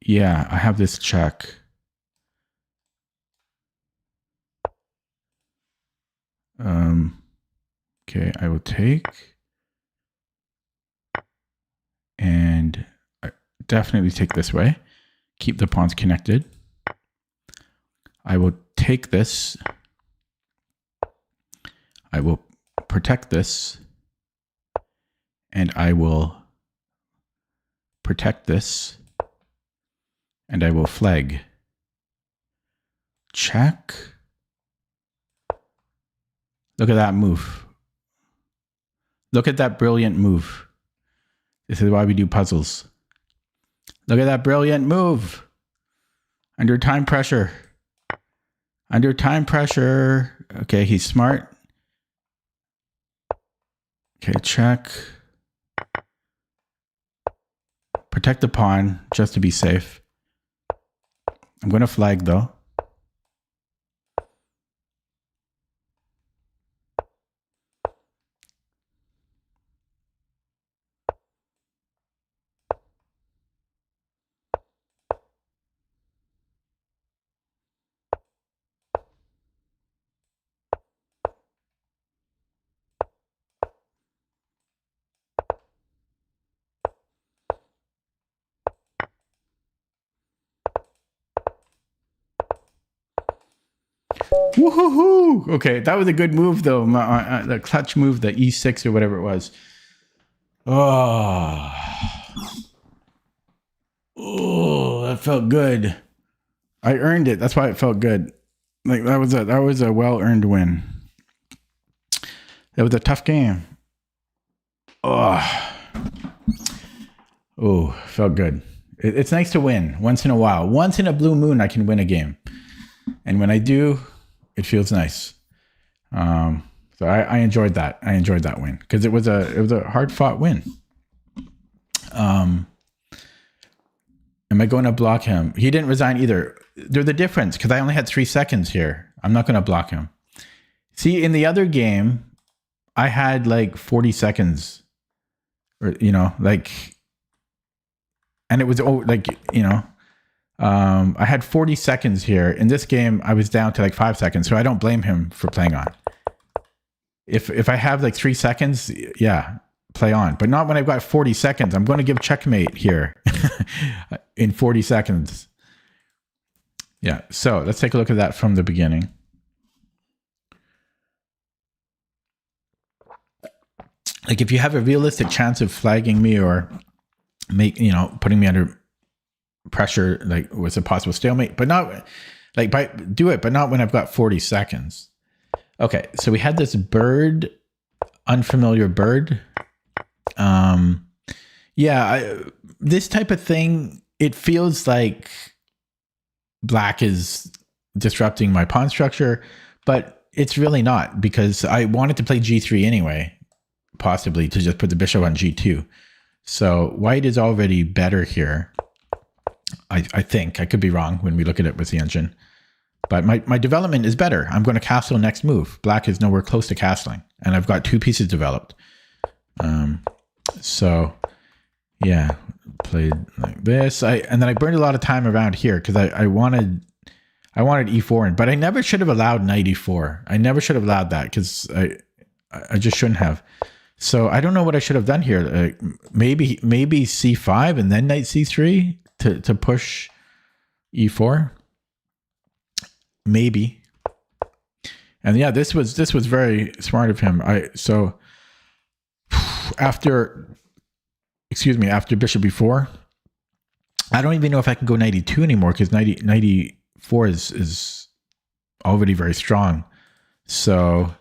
Yeah, I have this check. Okay, I will take. And I definitely take this way. Keep the pawns connected. I will take this. I will protect this. And I will protect this. And I will flag. Check. Look at that move. Look at that brilliant move. This is why we do puzzles. Look at that brilliant move. Under time pressure. Under time pressure. Okay, he's smart. Okay, check. Protect the pawn just to be safe. I'm going to flag though. Woohoo! Okay, that was a good move though. The clutch move, the E6 or whatever it was. Oh, that felt good. I earned it. That's why it felt good. Like that was a well-earned win. That was a tough game. Oh, felt good. It's nice to win once in a while. Once in a blue moon, I can win a game, and when I do, it feels nice. So I enjoyed that. I enjoyed that win because it was a hard fought win. Am I going to block him? He didn't resign either. They're the difference because I only had 3 seconds here. I'm not going to block him. See, in the other game, I had like 40 seconds, or and it was I had 40 seconds here. In this game, I was down to like 5 seconds, so I don't blame him for playing on. If I have like 3 seconds, yeah, play on. But not when I've got 40 seconds. I'm going to give checkmate here in 40 seconds. Yeah, so let's take a look at that from the beginning. Like if you have a realistic chance of flagging me or putting me under pressure, like was a possible stalemate, but not like do it, but not when I've got 40 seconds. Okay, so we had this bird, unfamiliar bird. This type of thing, it feels like black is disrupting my pawn structure, but it's really not because I wanted to play G3 anyway, possibly to just put the bishop on G2. So white is already better here. I think. I could be wrong when we look at it with the engine. But my development is better. I'm going to castle next move. Black is nowhere close to castling. And I've got 2 pieces developed. So, yeah, played like this. And then I burned a lot of time around here because I wanted e4 in. But I never should have allowed knight e4. I never should have allowed that because I just shouldn't have. So I don't know what I should have done here. Maybe c5 and then knight c3 to push e4. Maybe. And yeah, this was very smart of him. So after bishop b4, I don't even know if I can go knight e2 anymore because knight e4 is already very strong. So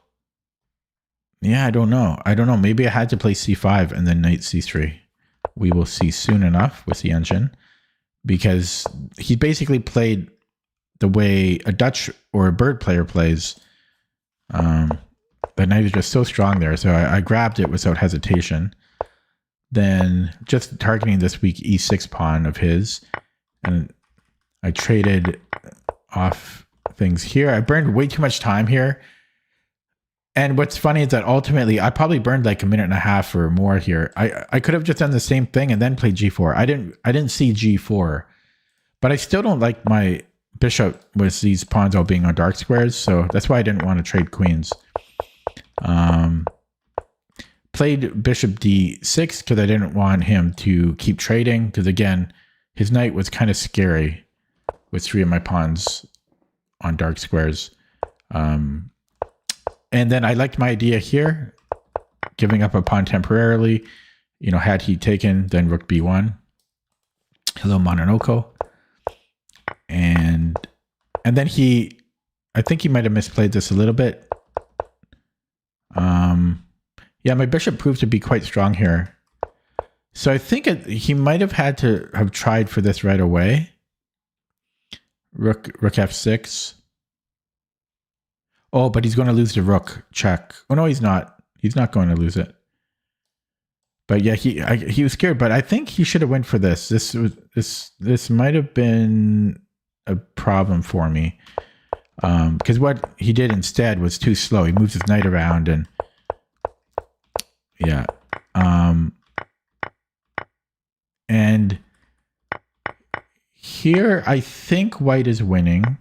yeah, I don't know. Maybe I had to play c5 and then knight c3. We will see soon enough with the engine, because he basically played the way a Dutch or a bird player plays. The knight is just so strong there. So I grabbed it without hesitation. Then just targeting this weak e6 pawn of his. And I traded off things here. I burned way too much time here. And what's funny is that ultimately I probably burned like a minute and a half or more here. I could have just done the same thing and then played g4. I didn't see g4. But I still don't like my bishop with these pawns all being on dark squares, so that's why I didn't want to trade queens. Played bishop d6 because I didn't want him to keep trading, because again, his knight was kind of scary with 3 of my pawns on dark squares. And then I liked my idea here, giving up a pawn temporarily. You know, had he taken, then rook b1. Hello, Mononoko. And then I think he might have misplayed this a little bit. Yeah, my bishop proved to be quite strong here. So I think he might have had to have tried for this right away. Rook f6. Oh, but he's going to lose the rook check. Oh no, he's not. He's not going to lose it. But yeah, he was scared. But I think he should have went for this. This might have been a problem for me, because what he did instead was too slow. He moves his knight around, and yeah, and here I think white is winning,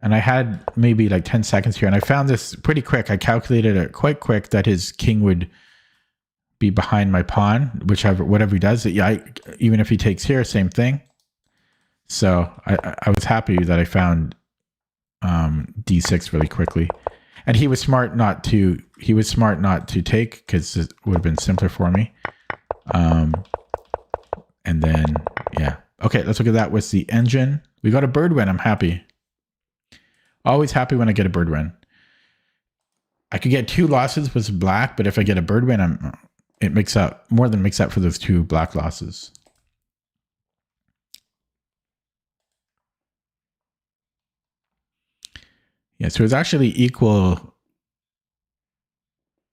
and I had maybe like 10 seconds here, and I found this pretty quick. I calculated it quite quick that his king would be behind my pawn, whatever he does. Yeah, even if he takes here, same thing. So I was happy that I found d6 really quickly, and he was smart not to take, because it would have been simpler for me. And then yeah, okay, let's look at that with the engine. We got a bird win. I'm happy. Always happy when I get a bird win. I could get 2 losses with black, but if I get a bird win, it makes up more than makes up for those 2 black losses. Yeah, so it's actually equal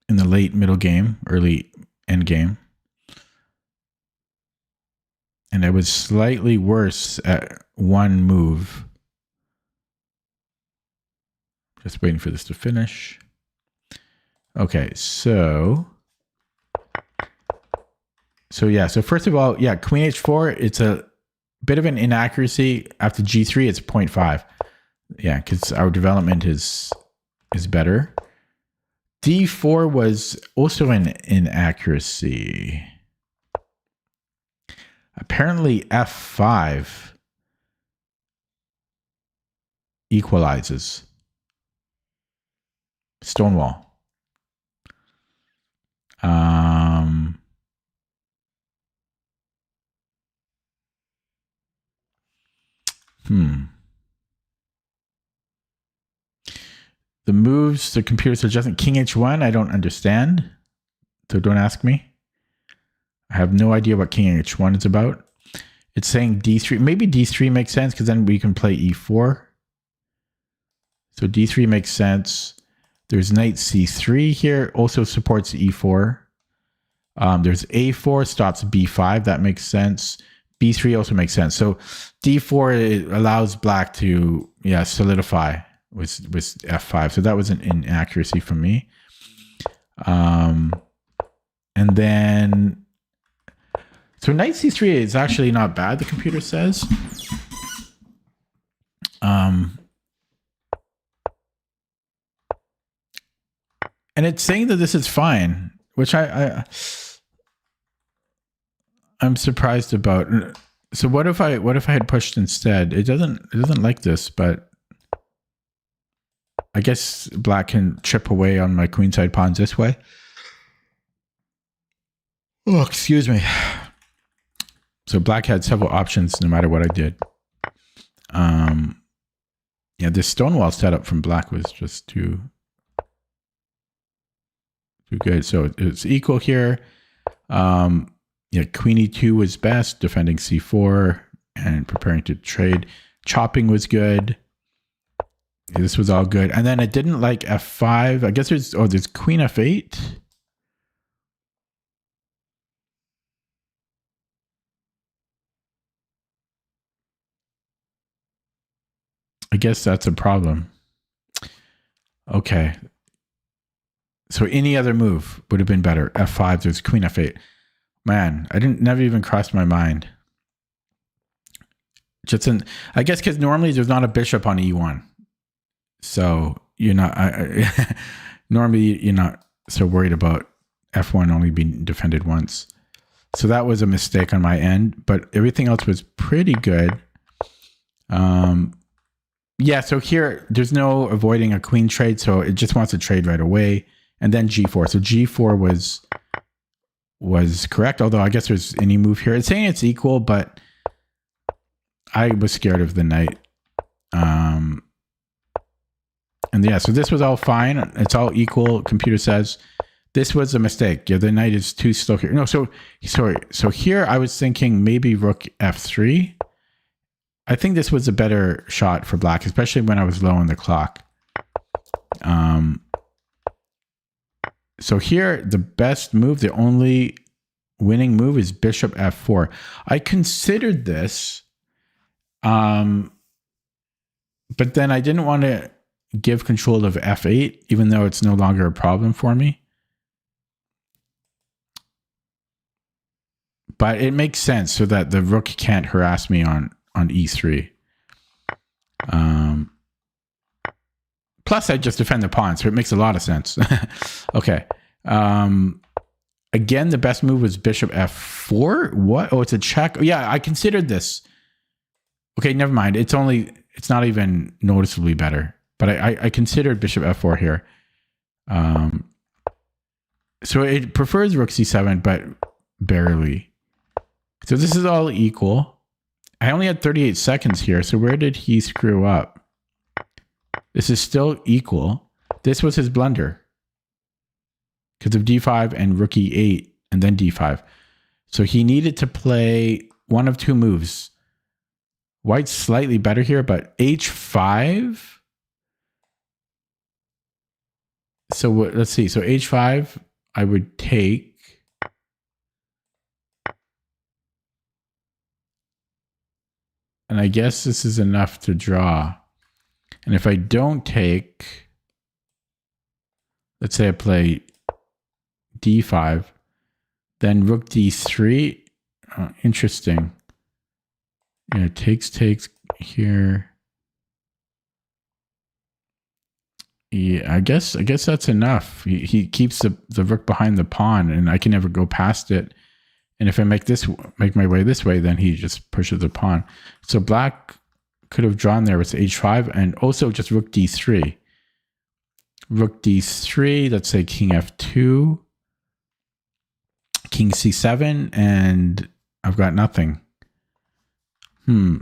in the late middle game, early end game. And it was slightly worse at 1 move. Just waiting for this to finish. Okay, so yeah, so first of all, yeah, queen h4, it's a bit of an inaccuracy. After g3, it's 0.5. Yeah, because our development is better. d4 was also an inaccuracy. Apparently f5 equalizes. Stonewall. The moves the computer suggesting king h1, I don't understand. So don't ask me. I have no idea what king h1 is about. It's saying d3. Maybe d3 makes sense because then we can play e4. So d3 makes sense. There's knight c3 here. Also supports e4. There's a4, stops b5. That makes sense. B3 also makes sense. So D4 it allows black to solidify with F5. So that was an inaccuracy from me. And then so knight C3 is actually not bad, the computer says. And it's saying that this is fine, which I'm surprised about. So what if I had pushed instead? It doesn't like this, but I guess black can chip away on my queenside pawns this way. Oh, excuse me. So black had several options no matter what I did. This stonewall setup from black was just too good. So it's equal here. Queen e2 was best, defending c4 and preparing to trade. Chopping was good. This was all good. And then it didn't like f5. I guess there's queen f8. I guess that's a problem. Okay. So any other move would have been better. F5, there's queen f8. Man, never even crossed my mind. I guess because normally there's not a bishop on e1. So you're not, normally you're not so worried about f1 only being defended once. So that was a mistake on my end, but everything else was pretty good. So here there's no avoiding a queen trade. So it just wants to trade right away. And then g4. So g4 was correct. Although I guess there's any move here. It's saying it's equal, but I was scared of the knight. So this was all fine. It's all equal. Computer says this was a mistake. Yeah, the knight is too slow here. No, so here I was thinking maybe rook f3. I think this was a better shot for black, especially when I was low on the clock. So here, the best move, the only winning move is bishop f4. I considered this, but then I didn't want to give control of f8, even though it's no longer a problem for me. But it makes sense so that the rook can't harass me on e3. Plus, I just defend the pawn, so it makes a lot of sense. Okay. Again, the best move was bishop f4. What? Oh, it's a check. Yeah, I considered this. Okay, never mind. It's not even noticeably better. But I considered bishop f4 here. So it prefers rook c7, but barely. So this is all equal. I only had 38 seconds here. So where did he screw up? This is still equal. This was his blunder because of d5 and rook e8 and then d5. So he needed to play one of two moves. White's slightly better here, but h5. So let's see. So h5, I would take. And I guess this is enough to draw. And if I don't take, let's say I play d5, then rook d3. Interesting. Yeah, takes here. Yeah, I guess that's enough. He keeps the rook behind the pawn, and I can never go past it. And if I make my way this way, then he just pushes the pawn. So black could have drawn there with h5 and also just rook d3. Rook d3, let's say king f2, king c7, and I've got nothing.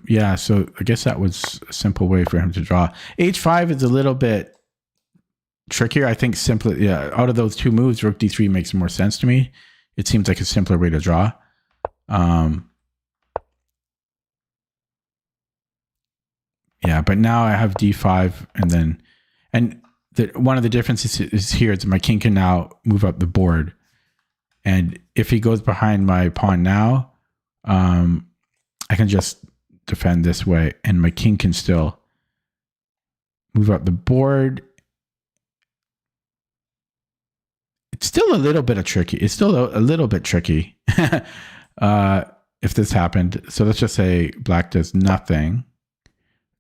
Yeah, so I guess that was a simple way for him to draw. h5 is a little bit trickier. I think simply, out of those two moves, rook d3 makes more sense to me. It seems like a simpler way to draw. Yeah, but now I have d5 and one of the differences is here is my king can now move up the board. And if he goes behind my pawn now, I can just defend this way, and my king can still move up the board. It's still a little bit tricky. It's still a little bit tricky if this happened. So let's just say black does nothing.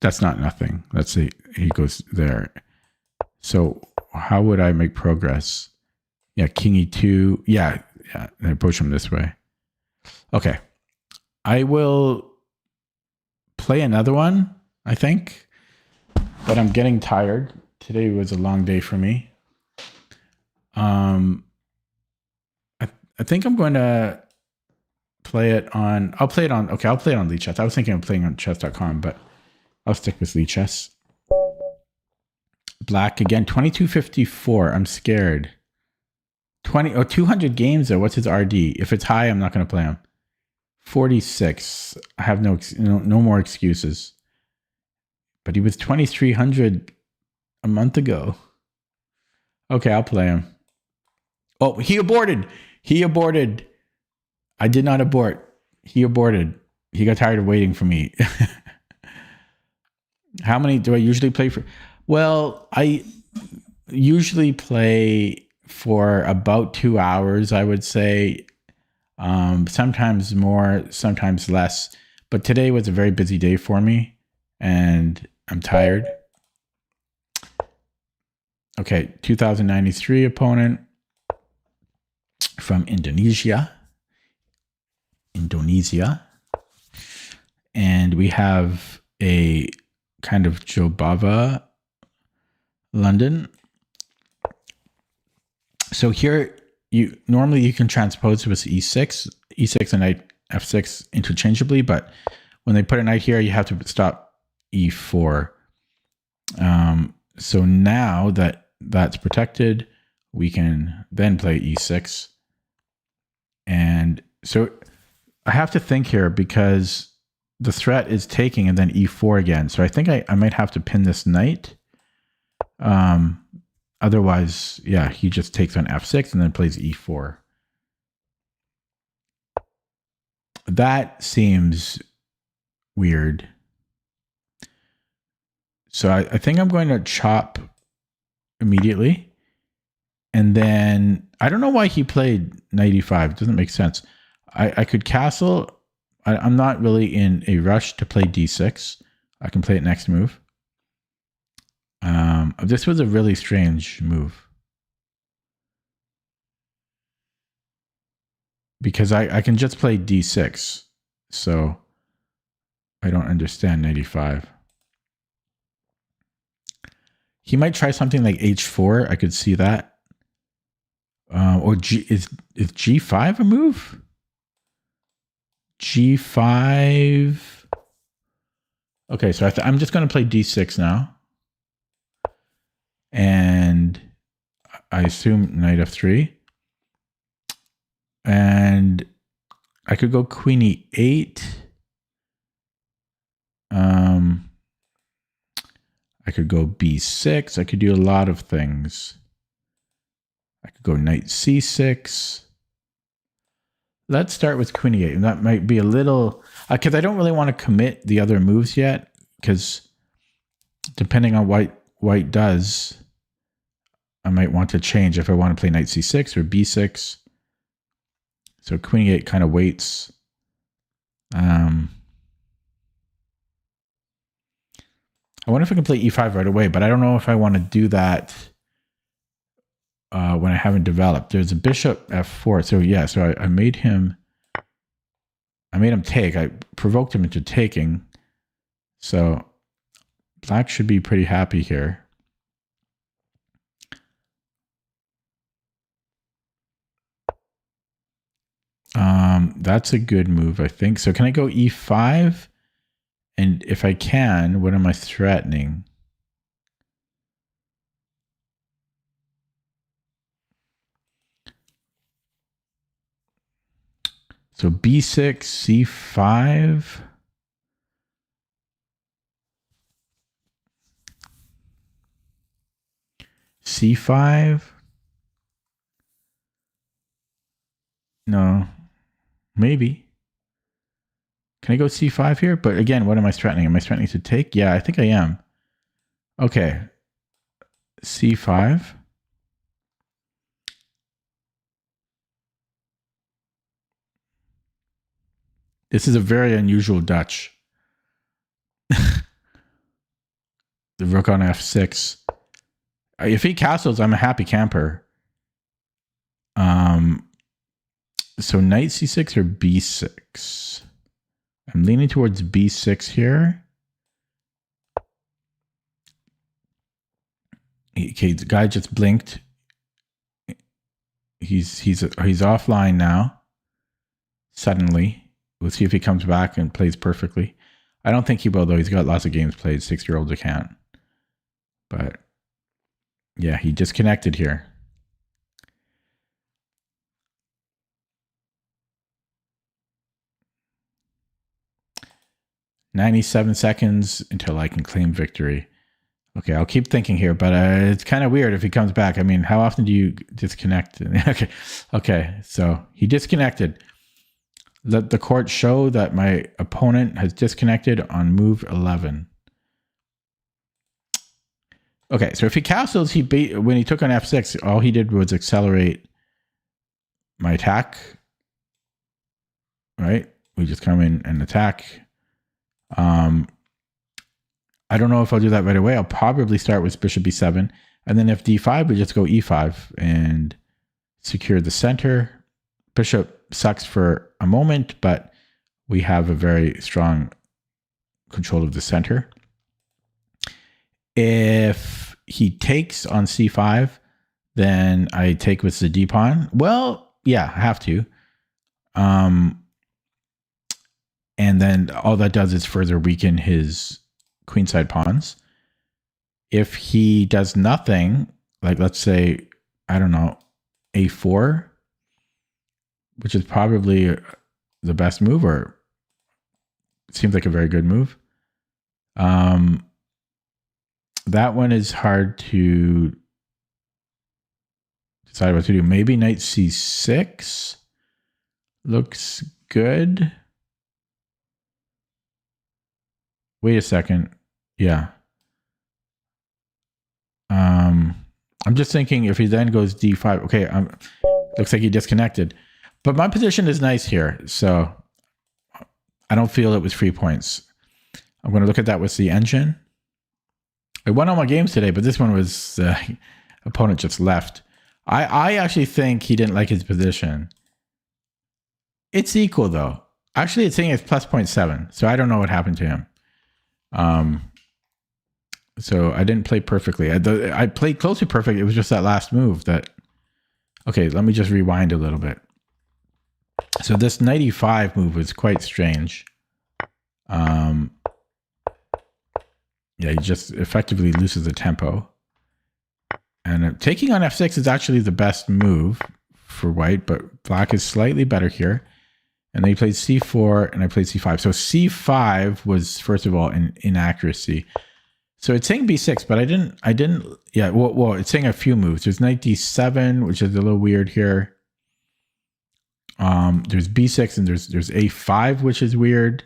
That's not nothing. Let's see. He goes there. So how would I make progress? Yeah, king e2. Yeah. I approach him this way. Okay. I will play another one, I think. But I'm getting tired. Today was a long day for me. I think I'm going to play it on. I'll play it on Lichess. I was thinking of playing on chess.com, but I'll stick with Lichess. Black again, 2254. I'm scared. 200 games though. What's his RD? If it's high, I'm not going to play him. 46. I have no more excuses. But he was 2300 a month ago. Okay, I'll play him. Oh, he aborted. I did not abort. He aborted. He got tired of waiting for me. How many do I usually play for? Well, I usually play for about 2 hours, I would say. Sometimes more, sometimes less. But today was a very busy day for me, and I'm tired. Okay, 2093 opponent from Indonesia. And we have a kind of Jobava London. So here you can transpose with e6 and knight f6 interchangeably, but when they put a knight here, you have to stop e4. So now that that's protected, we can then play e6. And so I have to think here because the threat is taking and then e4 again. So I think I might have to pin this knight. Otherwise, yeah, he just takes on f6 and then plays e4. That seems weird. So I think I'm going to chop immediately. And then I don't know why he played knight e5. It doesn't make sense. I could castle. I'm not really in a rush to play d6. I can play it next move. This was a really strange move. Because I can just play d6. So I don't understand knight e5. He might try something like h4. I could see that. Or is g5 a move? g5. Okay, so I'm just going to play d6 now. And I assume knight f3. And I could go queen e8. I could go b6. I could do a lot of things. I could go knight c6. Let's start with queen e8. And that might be a little... Because I don't really want to commit the other moves yet. Because depending on what white does, I might want to change if I want to play knight c6 or b6. So queen e8 kind of waits. I wonder if I can play e5 right away, but I don't know if I want to do that when I haven't developed. There's a bishop f4. So yeah, so I made him take. I provoked him into taking. So black should be pretty happy here. That's a good move, I think. So can I go e5? And if I can, what am I threatening? So b6, c5. c5. No, maybe. Can I go c5 here? But again, what am I threatening? Am I threatening to take? Yeah, I think I am. Okay. c5. This is a very unusual Dutch. The rook on f6. If he castles, I'm a happy camper. So knight c6 or b6? I'm leaning towards b6 here. Okay, the guy just blinked. He's offline now. Suddenly. We'll see if he comes back and plays perfectly. I don't think he will, though. He's got lots of games played. 6-year-olds can't. But yeah, he disconnected here. "97 seconds until I can claim victory." Okay, I'll keep thinking here, but it's kind of weird if he comes back. I mean, how often do you disconnect? Okay, so he disconnected. Let the court show that my opponent has disconnected on move 11. Okay, so if he castles, when he took on f6, all he did was accelerate my attack. Right? We just come in and attack. I don't know if I'll do that right away. I'll probably start with bishop b7. And then if d5, we just go e5 and secure the center. Bishop sucks for a moment, but we have a very strong control of the center. If he takes on c5, then I take with the d pawn. Well, yeah, I have to. And then all that does is further weaken his queenside pawns. If he does nothing, like let's say, I don't know, a4, which is probably the best move, or it seems like a very good move. That one is hard to decide what to do. Maybe knight c6 looks good. Wait a second. Yeah. I'm just thinking if he then goes d5. Okay, looks like he disconnected. But my position is nice here, so I don't feel it was free points. I'm going to look at that with the engine. I won all my games today, but this one was opponent just left. I actually think he didn't like his position. It's equal though. Actually, it's saying it's plus 0.7, so I don't know what happened to him. So I didn't play perfectly. I played close to perfect. It was just that last move that. Okay, let me just rewind a little bit. So this knight e5 move was quite strange. Yeah, he just effectively loses the tempo. And taking on f6 is actually the best move for white, but black is slightly better here. And then he played c4 and I played c5. So c5 was, first of all, an inaccuracy. So it's saying b6, but I didn't, yeah, well, it's saying a few moves. There's knight d7, which is a little weird here. There's b6 and there's a5, which is weird.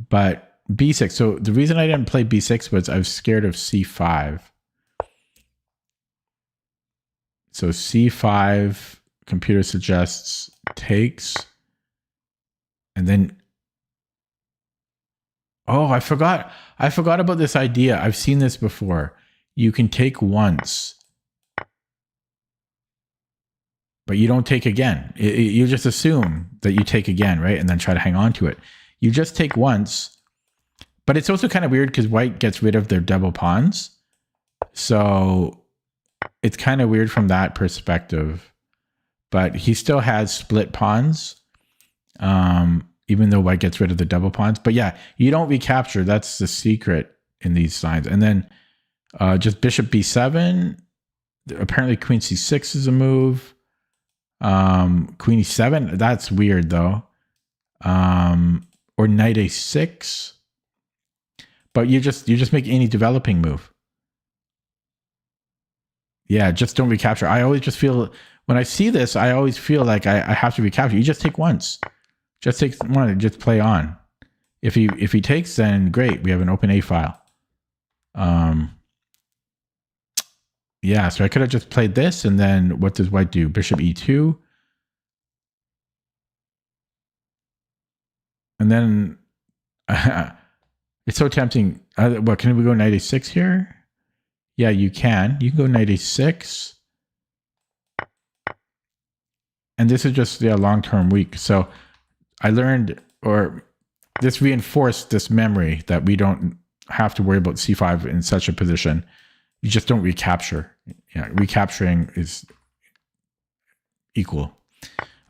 But b6, so the reason I didn't play b6 was I was scared of c5. So c5, computer suggests takes. And then, oh, I forgot about this idea. I've seen this before. You can take once, but you don't take again. You just assume that you take again, right? And then try to hang on to it. You just take once, but it's also kind of weird because white gets rid of their double pawns. So it's kind of weird from that perspective, but he still has split pawns, even though white gets rid of the double pawns. But yeah, you don't recapture. That's the secret in these lines. And then just bishop b7. Apparently queen c6 is a move. Queen e7, that's weird though. Or knight a6. But you just make any developing move. Yeah, just don't recapture. I always just feel, when I see this, I always feel like I have to recapture. You just take once. Just takes one, just play on. If he takes, then great. We have an open A file. Yeah, so I could have just played this, and then what does white do? Bishop E2. And then it's so tempting. What, can we go knight A6 here? Yeah, you can. You can go knight A6. And this is just long-term weak. So I learned, or this reinforced this memory that we don't have to worry about C5 in such a position. You just don't recapture. Yeah, recapturing is equal.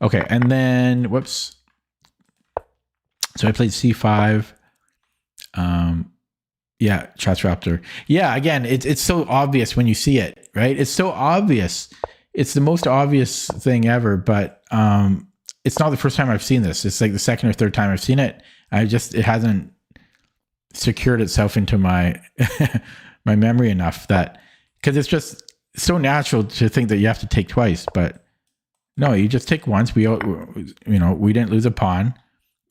Okay, and then, whoops. So I played C5. Yeah, Chatsraptor. Yeah, again, it's so obvious when you see it, right? It's so obvious. It's the most obvious thing ever, but it's not the first time I've seen this. It's like the second or third time I've seen it. It hasn't secured itself into my my memory enough that, because it's just so natural to think that you have to take twice, but no, you just take once. We didn't lose a pawn,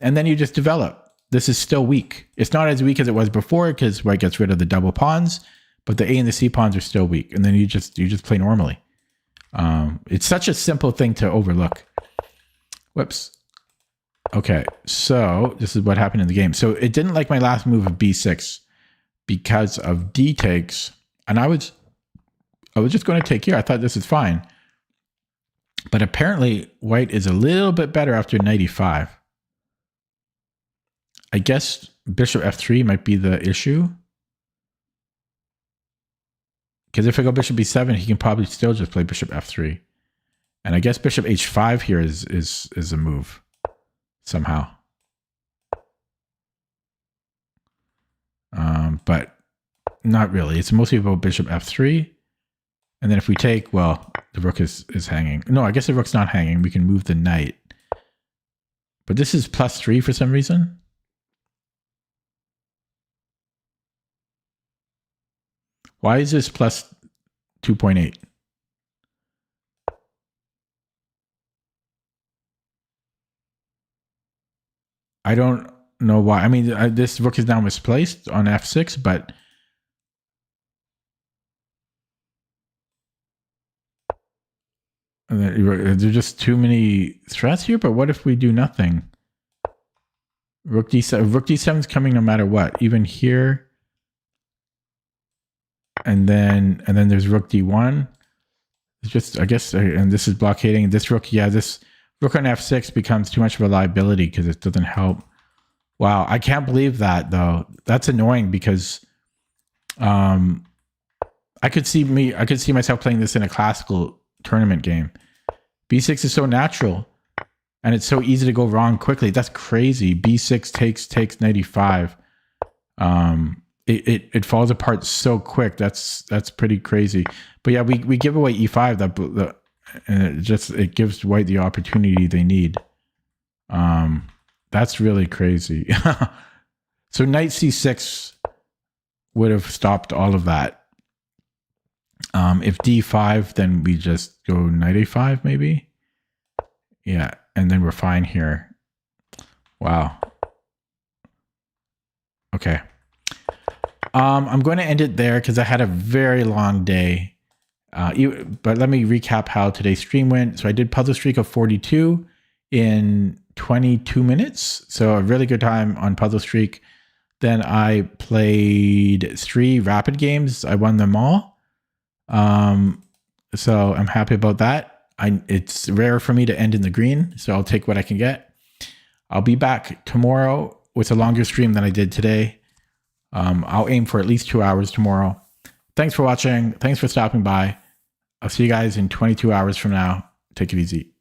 and then you just develop. This is still weak. It's not as weak as it was before because white gets rid of the double pawns, but the A and the C pawns are still weak, and then you just play normally. It's such a simple thing to overlook. Whoops. Okay, so this is what happened in the game. So it didn't like my last move of B6 because of D takes, and I was just going to take here. I thought this is fine, but apparently white is a little bit better after knight E5. I guess bishop F3 might be the issue. Because if I go bishop B7, he can probably still just play bishop F3. And I guess bishop H5 here is a move somehow. But not really. It's mostly about bishop F3. And then if we take, well, the rook is hanging. No, I guess the rook's not hanging. We can move the knight. But this is +3 for some reason. Why is this plus 2.8? I don't know why. I mean, this rook is now misplaced on F6, but there's just too many threats here. But what if we do nothing? Rook D7. Rook D7 is coming no matter what. Even here. And then there's rook D1. It's just, I guess, and this is blockading. This rook, yeah, this rook on F6 becomes too much of a liability because it doesn't help. Wow, I can't believe that though. That's annoying because I could see myself playing this in a classical tournament game. B6 is so natural and it's so easy to go wrong quickly. That's crazy. B6 takes knight E5. It falls apart so quick. That's pretty crazy. But yeah, we give away E5 and it gives white the opportunity they need. That's really crazy. So knight C6 would have stopped all of that. If D5, then we just go knight A5 maybe. Yeah, and then we're fine here. Wow. Okay. I'm going to end it there because I had a very long day. But let me recap how today's stream went. So I did Puzzle Streak of 42 in 22 minutes. So a really good time on Puzzle Streak. Then I played 3 rapid games. I won them all. So I'm happy about that. It's rare for me to end in the green, so I'll take what I can get. I'll be back tomorrow with a longer stream than I did today. I'll aim for at least 2 hours tomorrow. Thanks for watching. Thanks for stopping by. I'll see you guys in 22 hours from now. Take it easy.